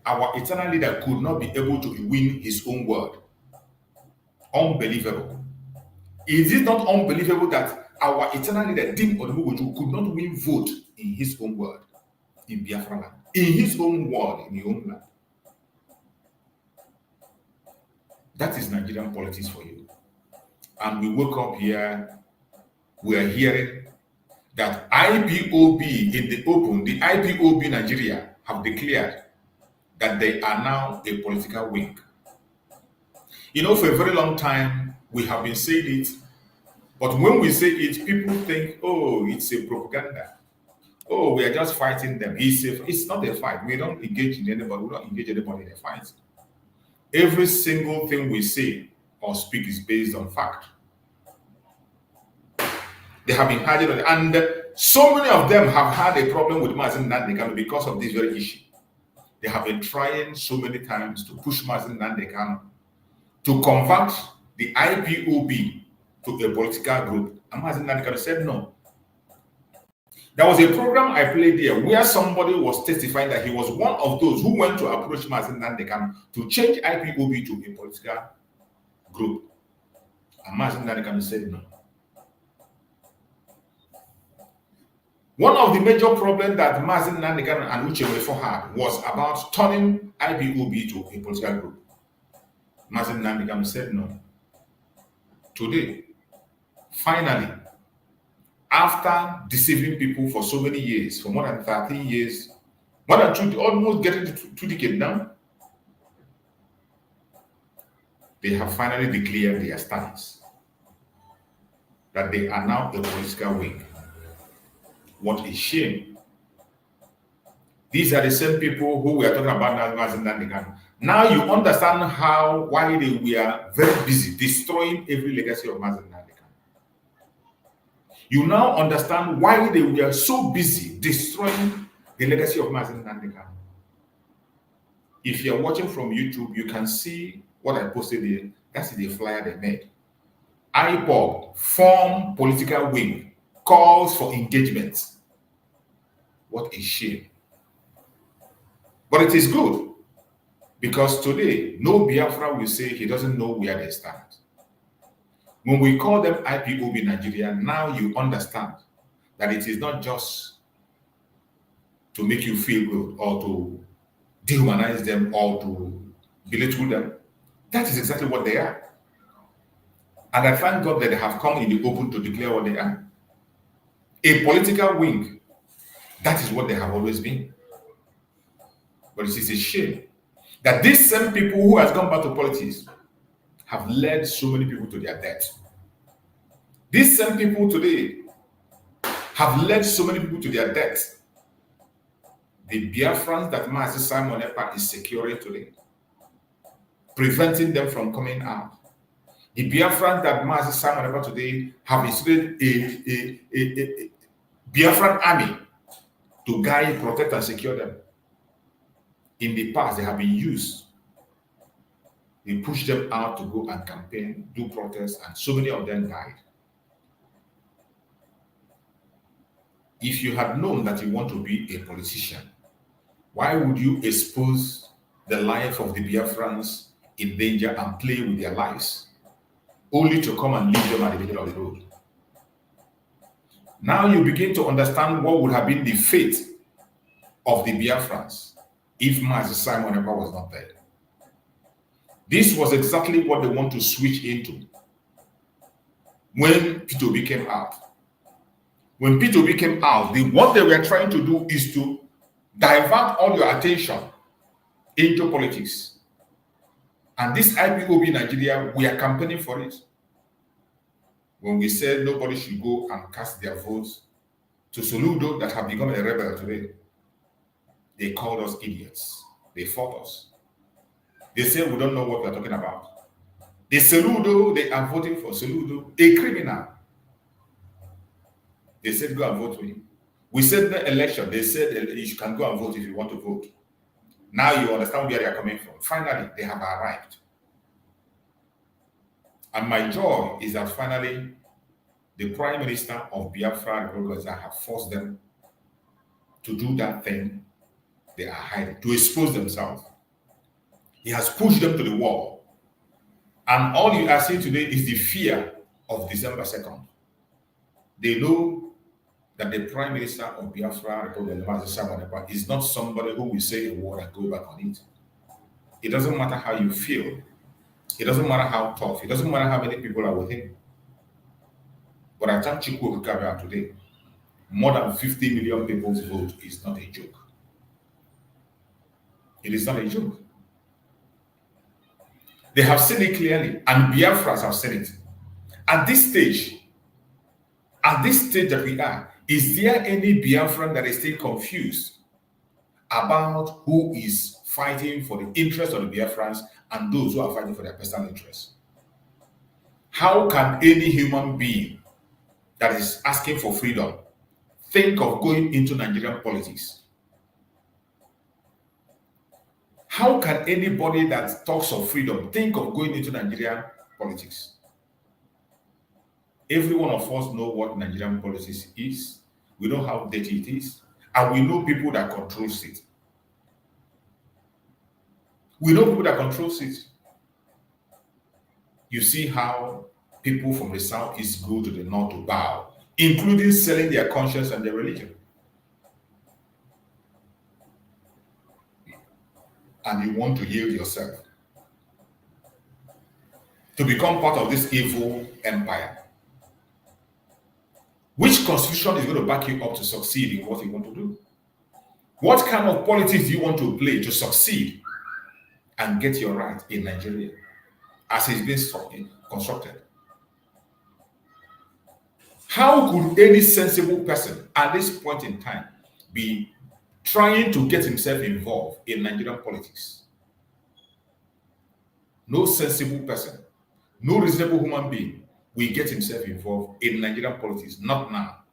our eternal leader could not be able to win his own word. Unbelievable. Is it not unbelievable that our eternal leader, Dim Odumegwu, could not win vote in his own word? In Biafra land, in his own world, in his own land. That is Nigerian politics for you. And we woke up here, we are hearing that IPOB in the open, the IPOB Nigeria have declared that they are now a political wing. You know, for a very long time, we have been saying it, but when we say it, people think, oh, it's a propaganda. Oh, we are just fighting them. It's not a fight. We don't engage in anybody. We don't engage anybody in a fight. Every single thing we say or speak is based on fact. They have been hiding on it. And so many of them have had a problem with Mazi Nnamdi Kanu because of this very issue. They have been trying so many times to push Mazi Nnamdi Kanu to convert the IPOB to a political group. And Mazi Nnamdi Kanu said no. There was a program I played there where somebody was testifying that he was one of those who went to approach Mazi Nnamdi Kanu to change IPOB to a political group. And Mazi Nnamdi Kanu said no. One of the major problems that Mazi Nnamdi Kanu and Uche Mefo had was about turning IPOB to a political group. Mazi Nnamdi Kanu said no. Today, finally, after deceiving people for so many years, for more than 13 years, more than 2, almost getting to 2 decades now, they have finally declared their stance that they are now a political wing. What a shame. These are the same people who we are talking about now, Mazi Nnamdi Kanu. Now you understand why they were very busy destroying every legacy of Mazi Nnamdi Kanu. You now understand why they were so busy destroying the legacy of Mazi Nnamdi Kanu. If you're watching from YouTube, you can see what I posted there. That's the flyer they made. Ipob, form political wing, calls for engagement. What a shame. But it is good, because today, no Biafra will say he doesn't know where they stand. When we call them IPOB Nigeria, now you understand that it is not just to make you feel good or to dehumanize them or to belittle them. That is exactly what they are. And I thank God that they have come in the open to declare what they are. A political wing. That is what they have always been. But it is a shame that these same people who has gone back to politics have led so many people to their death. These same people today have led so many people to their death. The Biafrans that Master Simon Ekpa is securing today, preventing them from coming out. The Biafrans that Master Simon Ekpa today have instituted a Biafran army to guide, protect, and secure them. In the past, they have been used. They pushed them out to go and campaign, do protests, and so many of them died. If you had known that you want to be a politician, why would you expose the life of the Biafrans in danger and play with their lives, only to come and leave them at the middle of the road? Now you begin to understand what would have been the fate of the Biafrans if Master Simon Ekpa was not there. This was exactly what they want to switch into when P2B came out. When P2B came out, what they were trying to do is to divert all your attention into politics. And this IPOB Nigeria, we are campaigning for it. When we said nobody should go and cast their votes to Soludo that have become a rebel today, they called us idiots. They fought us. They said we don't know what we're talking about. The Soludo, they are voting for Soludo, a criminal. They said go and vote for him. We said the election, they said you can go and vote if you want to vote. Now you understand where they are coming from. Finally, they have arrived. And my joy is that finally, the Prime Minister of Biafra have forced them to do that thing they are hiding, to expose themselves. He has pushed them to the wall. And all you are seeing today is the fear of December 2nd. They know that the Prime Minister of Biafra is not somebody who will say a word and go back on it. It doesn't matter how you feel. It doesn't matter how tough. It doesn't matter how many people are with him. But I thank Chukwu Okabia today. More than 50 million people's vote is not a joke. It is not a joke. They have seen it clearly, and Biafrans have seen it. At this stage that we are, is there any Biafran that is still confused about who is fighting for the interest of the Biafrans and those who are fighting for their personal interests? How can any human being that is asking for freedom think of going into Nigerian politics? How can anybody that talks of freedom think of going into Nigerian politics? Every one of us know what Nigerian politics is. We know how dirty it is. And we know people that controls it. We know people that controls it. You see how people from the southeast go to the north to bow, including selling their conscience and their religion. And you want to yield yourself to become part of this evil empire. Which constitution is going to back you up to succeed in what you want to do? What kind of politics do you want to play to succeed and get your right in Nigeria as it's been constructed? How could any sensible person at this point in time be trying to get himself involved in Nigerian politics? No sensible person, no reasonable human being will get himself involved in Nigerian politics. Not now.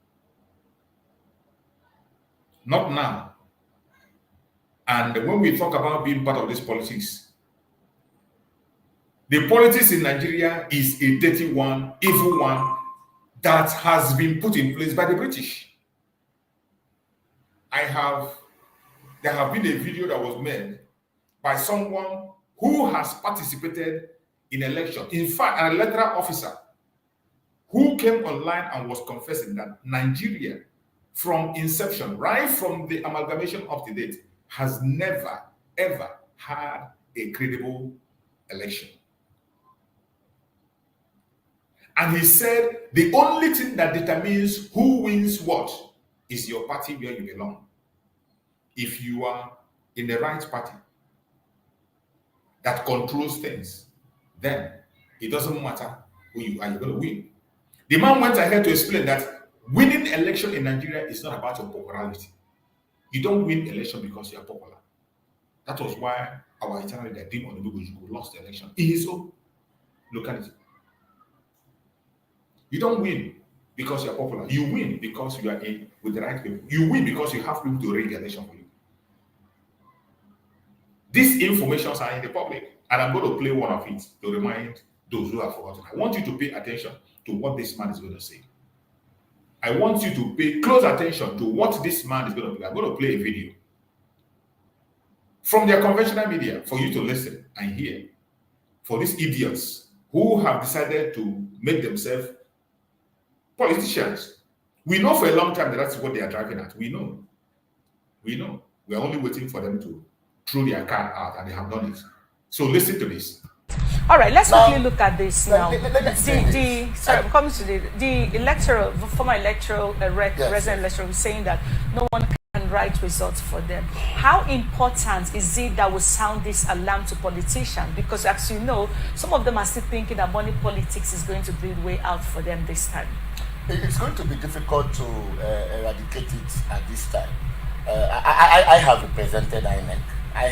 Not now. And when we talk about being part of this politics, the politics in Nigeria is a dirty one, evil one, that has been put in place by the British. There have been a video that was made by someone who has participated in election. In fact, an electoral officer who came online and was confessing that Nigeria, from inception, right from the amalgamation up to date, has never, ever had a credible election. And he said the only thing that determines who wins what is your party where you belong. If you are in the right party that controls things, then it doesn't matter who you are, you're going to win. The man went ahead to explain that winning election in Nigeria is not about your popularity. You don't win election because you are popular. That was why our eternal leader, Dim Onubugu, lost the election in his own locality. You don't win because you are popular. You win because you are in with the right people. You win because you have people to rig the election for you. These informations are in the public, and I'm going to play one of it to remind those who have forgotten. I want you to pay attention to what this man is going to say. I want you to pay close attention to what this man is going to play. I'm going to play a video from their conventional media for you to listen and hear. For these idiots who have decided to make themselves politicians. We know for a long time that that's what they are driving at. We know. We know. We are only waiting for them to throw their card out, and they have done it. So listen to this. All right, let's quickly look at this now. I'm coming to the electoral, former electoral, resident electoral was saying that no one can write results for them. How important is it that we sound this alarm to politicians? Because as you know, some of them are still thinking that money politics is going to be the way out for them this time. It's going to be difficult to eradicate it at this time. I have represented INEC. I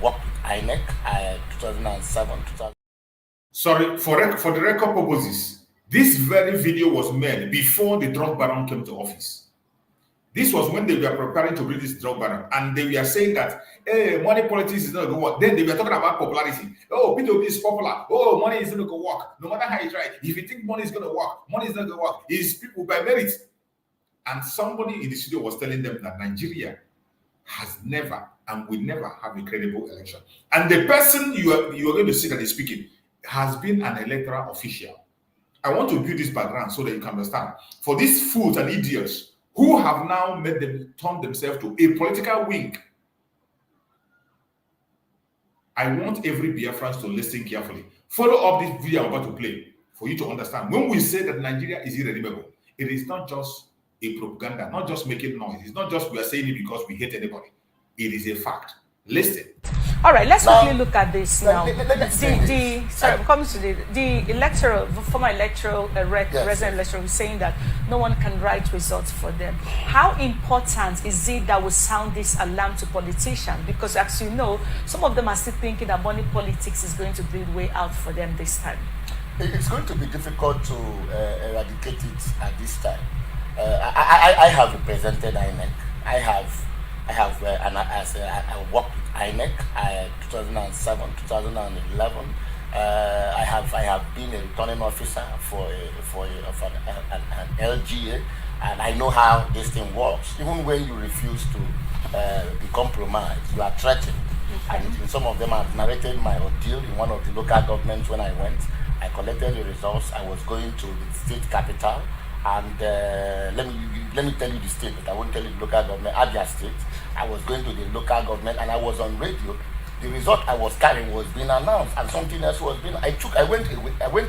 worked with INEC 2007, 2000. Sorry, for the record purposes, this very video was made before the drug baron came to office. This was when they were preparing to bring this drug baron, and they were saying that, hey, money politics is not going to work. Then they were talking about popularity. Oh, P2P is popular. Oh, money is going to work. No matter how you try it. If you think money is going to work, money is not going to work. It's people by merit. And somebody in the studio was telling them that Nigeria has never and will never have a credible election. And the person you are going to see that is speaking has been an electoral official. I want to build this background so that you can understand. For these fools and idiots who have now made them turn themselves to a political wing, I want every Biafrans to listen carefully. Follow up this video I'm about to play for you to understand. When we say that Nigeria is irredeemable, it is not just a propaganda, not just making noise. It's not just we are saying it because we hate anybody. It is a fact. Listen. All right, let's quickly look at this now. I'm coming to the electoral, former electoral, resident electoral was saying that no one can write results for them. How important is it that we sound this alarm to politicians? Because as you know, some of them are still thinking that money politics is going to be the way out for them this time. It's going to be difficult to eradicate it at this time. I have represented INEC. I worked with INEC 2007, 2011. I have been a returning officer for an LGA, and I know how this thing works. Even when you refuse to be compromised, you are threatened. And some of them have narrated my ordeal in one of the local governments when I went. I collected the results. I was going to the state capital. And let me tell you the state, but I won't tell you the local government, Abia State. I was going to the local government and I was on radio. The result I was carrying was being announced and something else was being, I went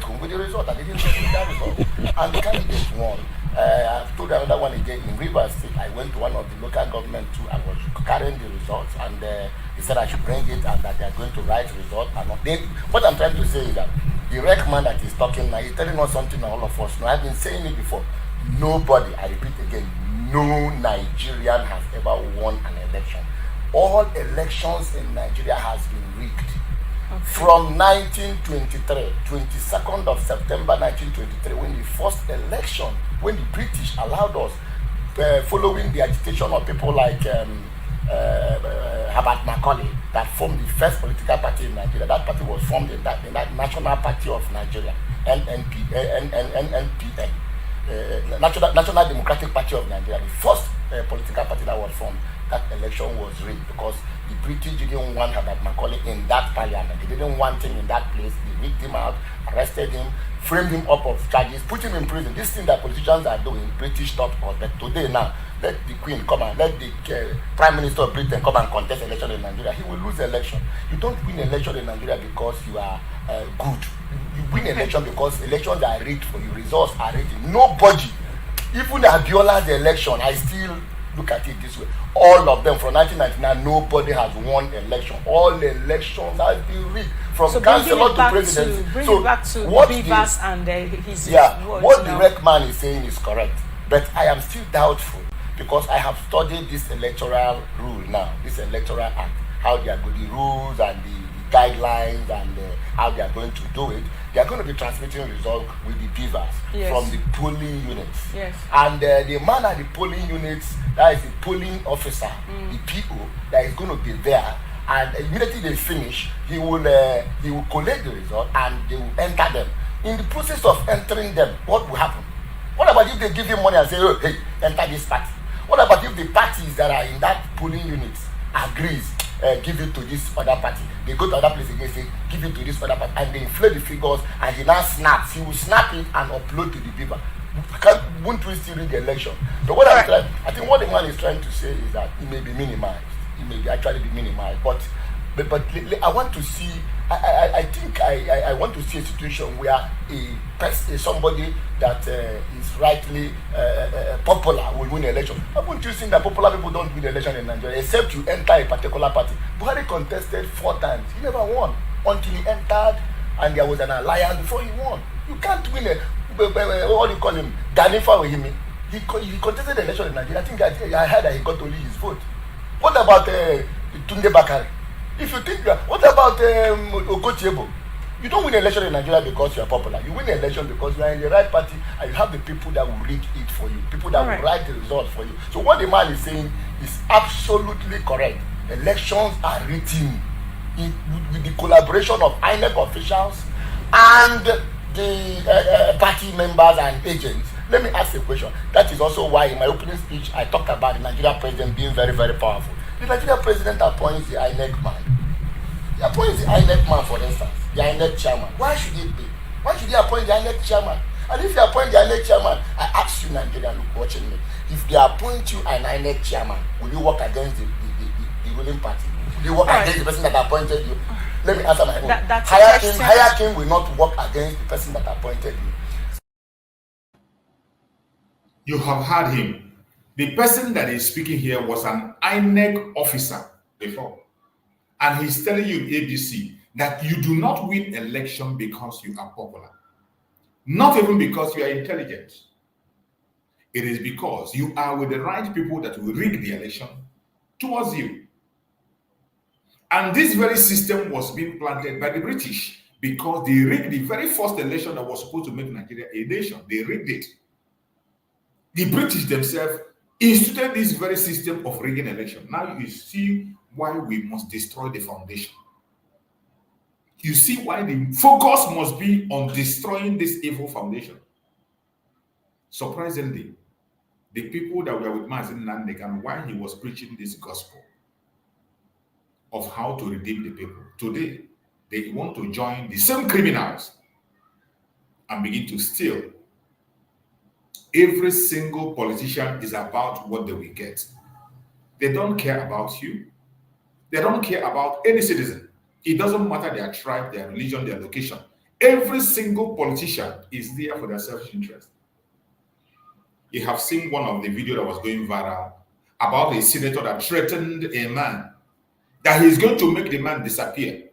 home with the result. I didn't take that result. And the candidate won. I told another one again in Rivers State. I went to one of the local government too. I was carrying the results and he said I should bring it and that they are going to write results. What I'm trying to say is that the rec man that is talking now, he's telling us something all of us know. I've been saying it before. Nobody, I repeat again, no Nigerian has ever won an election. All elections in Nigeria has been rigged. Okay. From 1923, 22nd of September 1923, when the first election, when the British allowed us, following the agitation of people like Herbert Macaulay, that formed the first political party in Nigeria. That party was formed in that National Party of Nigeria, NPN, National Democratic Party of Nigeria, the first political party that was formed. that election was rigged because the British didn't want Herbert Macaulay in that parliament. They didn't want him in that place. They rigged him out, arrested him, framed him up of charges, put him in prison. This thing that politicians are doing, British taught us. But today now, let the Queen come and let the Prime Minister of Britain come and contest election in Nigeria. He will lose the election. You don't win election in Nigeria because you are good. You win election because elections are rigged for you. Results are rigged. Nobody, even Abiola's election, I still look at it this way. All of them from 1999, nobody has won election. All elections have been rigged from councillor to presidency. Bring it back to Beavers and his words. What the rec man is saying is correct, but I am still doubtful because I have studied this electoral rule now, this electoral act, how they are going, the rules and the guidelines and how they are going to do it. They are going to be transmitting results with the Beavers from the polling units. Yes. And the man at the polling units, that is the polling officer, the PO, that is going to be there. And immediately they finish, he will collect the result and they will enter them. In the process of entering them, what will happen? What about if they give him money and say, oh, hey, enter this party? What about if the parties that are in that polling units agrees, give it to this other party? They go to other place again, say, give it to this other party, and they inflate the figures, and he now snaps. He will snap it and upload to the Beaver. Won't we still read the election? So what I think what the man is trying to say is that it may be minimized. It may be actually be minimized, but I want to see. I think I want to see a situation where somebody that is rightly popular will win the election. Haven't you seen that popular people don't win the election in Nigeria except you enter a particular party? Buhari contested 4 times. He never won until he entered and there was an alliance before he won. You can't win what do you call him? Ganifa Ohimi. He contested the election in Nigeria. I think I heard that he got only his vote. What about Tunde Bakari? If you think, what about Okotiebo? You don't win an election in Nigeria because you are popular. You win an election because you are in the right party and you have the people that will rig it for you, people that will write the results for you. So what the man is saying is absolutely correct. Elections are written with the collaboration of INEC officials and the party members and agents. Let me ask a question. That is also why in my opening speech I talked about the Nigerian president being very, very powerful. The Nigerian president appoints the INEC man. He appoints the INEC man, for instance, the INEC chairman. Why should it be? Why should he appoint the INEC chairman? And if you appoint the INEC chairman, I ask you, Nigerian, watching me, if they appoint you an INEC chairman, will you work against the ruling party? Will you work against the person that appointed you? Let me answer my own. Higher King will not work against the person that appointed you. You have heard him. The person that is speaking here was an INEC officer before. And he's telling you in ABC that you do not win election because you are popular. Not even because you are intelligent. It is because you are with the right people that will rig the election towards you. And this very system was being planted by the British because they rigged the very first election that was supposed to make Nigeria a nation. They rigged it. The British themselves instituted this very system of rigging election. Now you see why we must destroy the foundation. You see why the focus must be on destroying this evil foundation. Surprisingly, the people that were with Mazi Nnamdi Kanu while he was preaching this gospel of how to redeem the people, today they want to join the same criminals and begin to steal. Every single politician is about what they will get. They don't care about you. They don't care about any citizen. It doesn't matter their tribe, their religion, their location. Every single politician is there for their self-interest. You have seen one of the videos that was going viral about a senator that threatened a man that he's going to make the man disappear.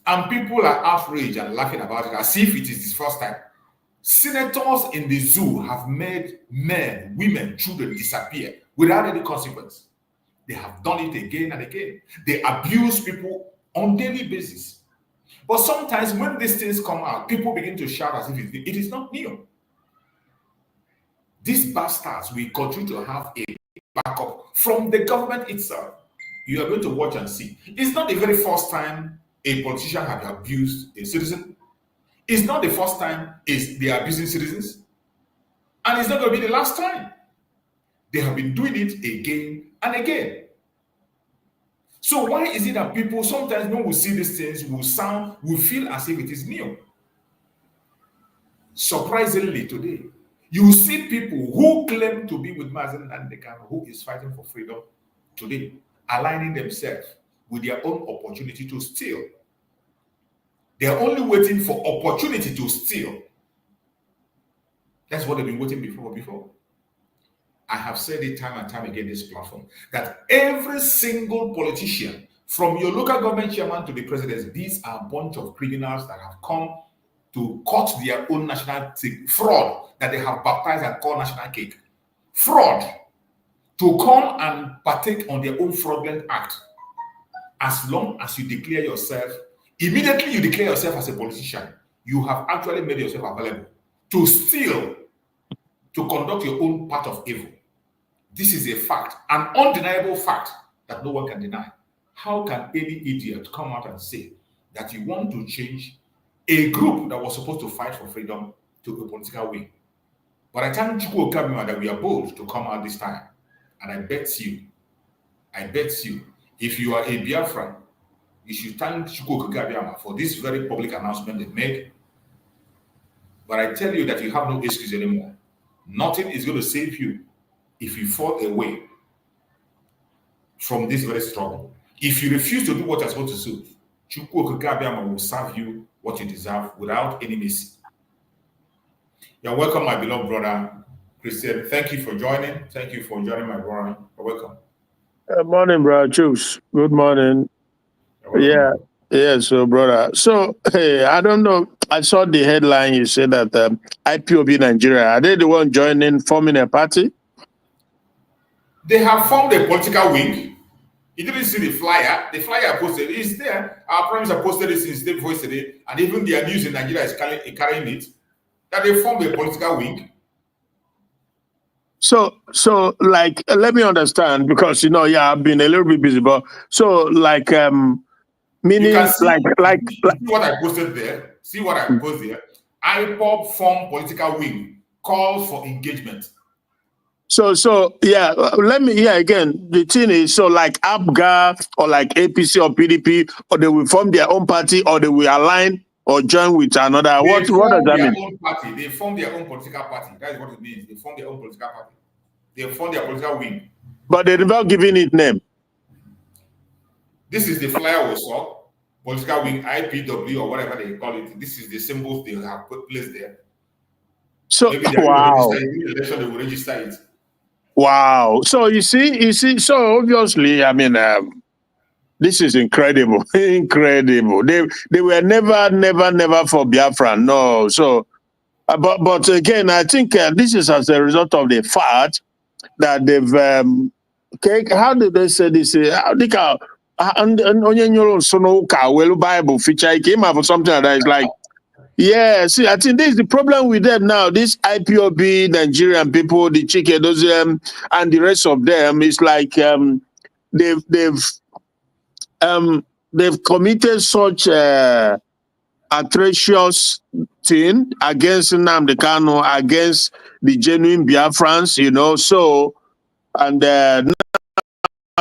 And people are outraged and laughing about it as if it is his first time. Senators in the zoo have made men, women, children disappear without any consequence. They have done it again and again. They abuse people on daily basis. But sometimes when these things come out, people begin to shout as if it is not new. These bastards will continue to have a backup from the government itself. You are going to watch and see. It's not the very first time a politician has abused a citizen. It's not the first time they are abusing citizens. And it's not going to be the last time. They have been doing it again and again. So why is it that people sometimes when we see these things we feel as if it is new? Surprisingly today, you see people who claim to be with Mazen Nandekan, who is fighting for freedom today, aligning themselves with their own opportunity to steal. They are only waiting for opportunity to steal. That's what they've been waiting before. I have said it time and time again this platform, that every single politician, from your local government chairman to the president, these are a bunch of criminals that have come to cut their own national fraud that they have baptized and called national cake. Fraud. To come and partake on their own fraudulent act. As long as you declare yourself, immediately you declare yourself as a politician, you have actually made yourself available to steal, to conduct your own part of evil. This is a fact, an undeniable fact that no one can deny. How can any idiot come out and say that you want to change a group that was supposed to fight for freedom to a political wing? But I thank Chukwu Okabima that we are bold to come out this time. And I bet you, if you are a Biafran, you should thank Chukwu Okabima for this very public announcement they made. But I tell you that you have no excuse anymore. Nothing is going to save you if you fall away from this very struggle. If you refuse to do what you're supposed to do, Chukwu Okabima will serve you what you deserve without any mercy. You're welcome, my beloved brother, Christian. Thank you for joining. Thank you for joining, my brother. You're welcome. Good morning, brother Choose. Good morning. Yeah, so brother. So, hey, I don't know. I saw the headline. You said that IPOB Nigeria, are they the one forming a party? They have formed a political wing. You didn't see the flyer. The flyer posted is there. Our prime minister posted it since day before yesterday, and even their news in Nigeria is carrying it. That they formed a political wing. So like, let me understand, because I've been a little bit busy, but so like, meaning you can see, like see what I posted there. See what I posted there. Ipob formed political wing, calls for engagement. So yeah, let me hear again. The thing is, so like APGA or like APC or PDP, or they will form their own party, or they will align or join with another. What does that mean? Own party. They form their own political party. That is what it means. They form their own political party. They form their political wing. But they're not giving it name. This is the flyer we saw. Political wing, IPW, or whatever they call it. This is the symbols they have put placed there. So maybe they wow. Election, they will register it. Wow. So you see, so obviously, I mean, this is incredible. Incredible. They were never for Biafra. No. So, but again, I think this is as a result of the fact that they've, how did they say this? Bible feature, it came out for something that is like, yeah, see, I think this is the problem with them now. This IPOB, Nigerian people, the Chikedos, and the rest of them, is like they've committed such atrocious thing against Nnamdi Kanu, against the genuine Biafrans, so, and now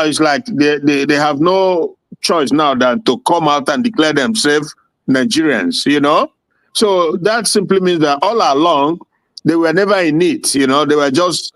it's like they have no choice now than to come out and declare themselves Nigerians, So that simply means that all along, they were never in it, they were just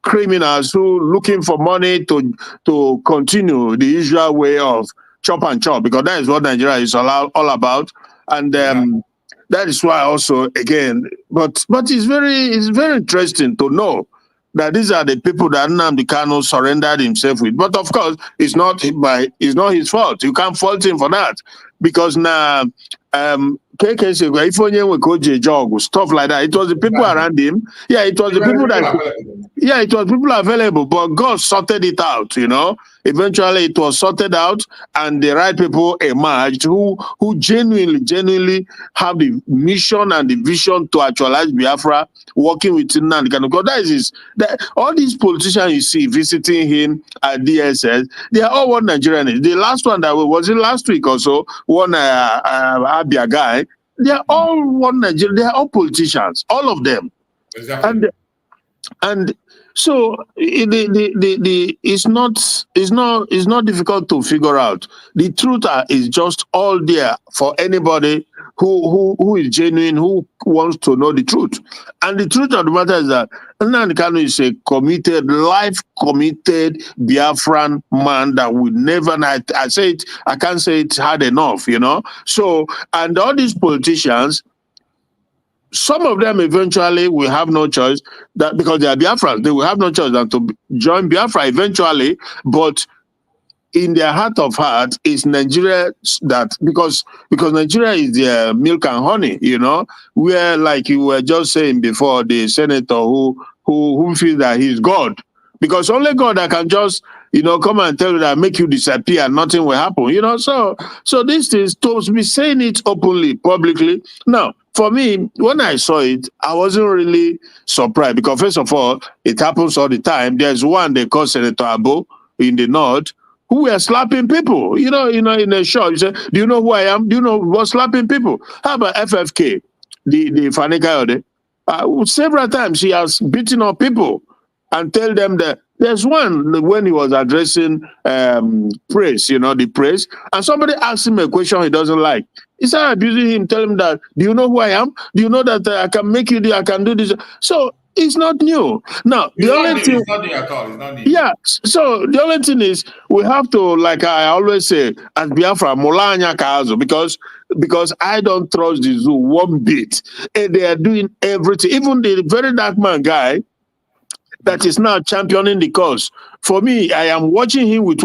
criminals who looking for money to continue the usual way of chop and chop, because that is what Nigeria is all about. And that is why also, again, but it's very interesting to know that these are the people that Nnamdi Kanu surrendered himself with. But of course, it's not his fault. You can't fault him for that, because now stuff like that. It was the people around him. Yeah, it was the people that. Yeah, it was people available, but God sorted it out. Eventually, it was sorted out, and the right people emerged who genuinely have the mission and the vision to actualize Biafra, working with Nnamdi Kanu. Because all these politicians you see visiting him at DSS, they are all one Nigerian. The last one that was it last week or so, one Abia guy. They are all one Nigerian. They are all politicians, all of them. Exactly. And So it's not difficult to figure out. The truth is just all there for anybody who is genuine, who wants to know the truth. And the truth of the matter is that Nnamdi Kanu is a committed, life-committed Biafran man that would never, I say it, I can't say it hard enough, you know. So, and all these politicians, some of them eventually will have no choice that because they are Biafrans, they will have no choice than to join Biafra eventually. But in their heart of heart is Nigeria, that because Nigeria is their milk and honey, you know, where, like you were just saying before, the senator who feels that he's God, because only God that can just, you know, come and tell you that, make you disappear and nothing will happen, you know. So this is to be saying it openly, publicly. Now, for me, when I saw it, I wasn't really surprised because, first of all, it happens all the time. There's one they call Senator Abo in the north who were slapping people, you know, in a show. You say, do you know who I am? Do you know what's slapping people? How about FFK, the Fanika Ode? Several times he has beaten up people and tell them that there's one when he was addressing praise, you know, the praise, and somebody asked him a question he doesn't like. He started abusing him, telling him that, do you know who I am? Do you know that I can make you do, I can do this? So it's not new. Now, the only thing, it's not new at all. It's not new. Yeah. So the only thing is we have to, like I always say, as Biafra, Molanya Kazo, because I don't trust the zoo one bit. And they are doing everything. Even the very dark man guy that is now championing the cause. For me, I am watching him with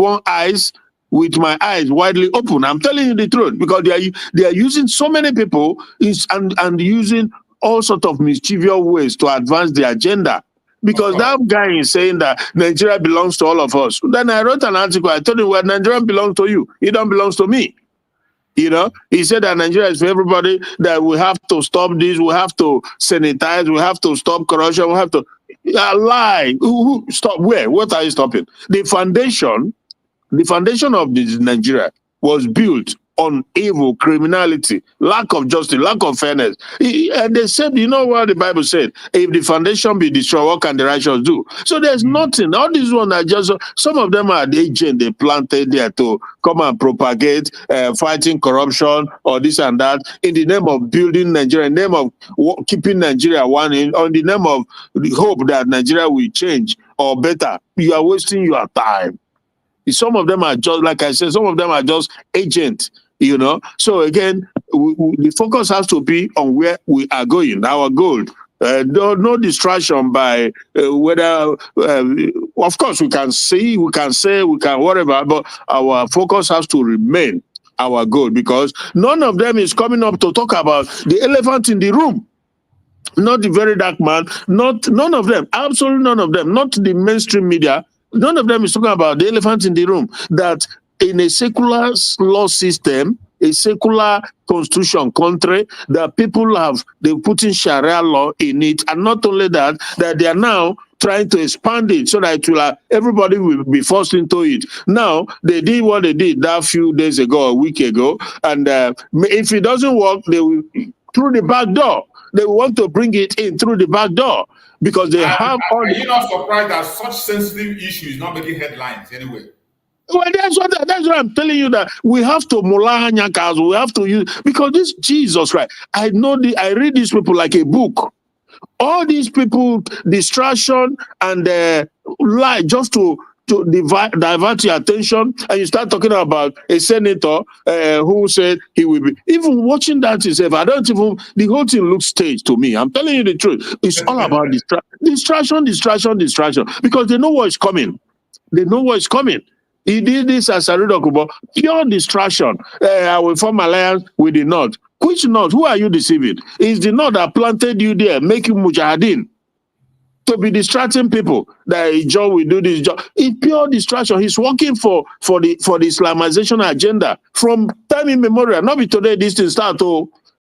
with my eyes widely open. I'm telling you the truth, because they are using so many people and using all sorts of mischievous ways to advance the agenda. Because that guy is saying that Nigeria belongs to all of us. Then I wrote an article, I told him, well, Nigeria belongs to you. It don't belong to me. You know, he said that Nigeria is for everybody, that we have to stop this, we have to sanitize, we have to stop corruption, we have to lie. Stop where? What are you stopping? The foundation of this Nigeria was built on evil, criminality, lack of justice, lack of fairness. And they said, you know what the Bible said? If the foundation be destroyed, what can the righteous do? So there's nothing. All these ones are just, some of them are the agent they planted there to come and propagate fighting corruption or this and that in the name of building Nigeria, in the name of keeping Nigeria one, on the name of the hope that Nigeria will change or better. You are wasting your time. Some of them are just, like I said, some of them are just agents, you know. So again, the focus has to be on where we are going, our goal. No distraction by whether, of course, we can see, we can say, we can whatever, but our focus has to remain our goal, because none of them is coming up to talk about the elephant in the room. Not the very dark man, none of them, absolutely none of them, not the mainstream media. None of them is talking about the elephant in the room, that in a secular law system, a secular constitution country, that people they're putting Sharia law in it. And not only that they are now trying to expand it so that everybody will be forced into it. Now, they did what they did that few days ago, a week ago. And if it doesn't work, they will, through the back door. They want to bring it in through the back door, because they have all. Are you not surprised that such sensitive issue is not making headlines anyway? Well, that's what I'm telling you, that we have to we have to use, because this Jesus, right? I read these people like a book. All these people, distraction and lie just to divert your attention, and you start talking about a senator who said he will be. Even watching that yourself, the whole thing looks staged to me. I'm telling you the truth. It's all about distraction, because they know what's coming. They know what's coming. He did this as a Kubo, pure distraction. I will form alliance with the North. Which North? Who are you deceiving? It's the North that planted you there, make you mujahideen. To be distracting people that John will do this job. It's pure distraction. He's working for the Islamization agenda from time immemorial. Not be today this thing start. Oh,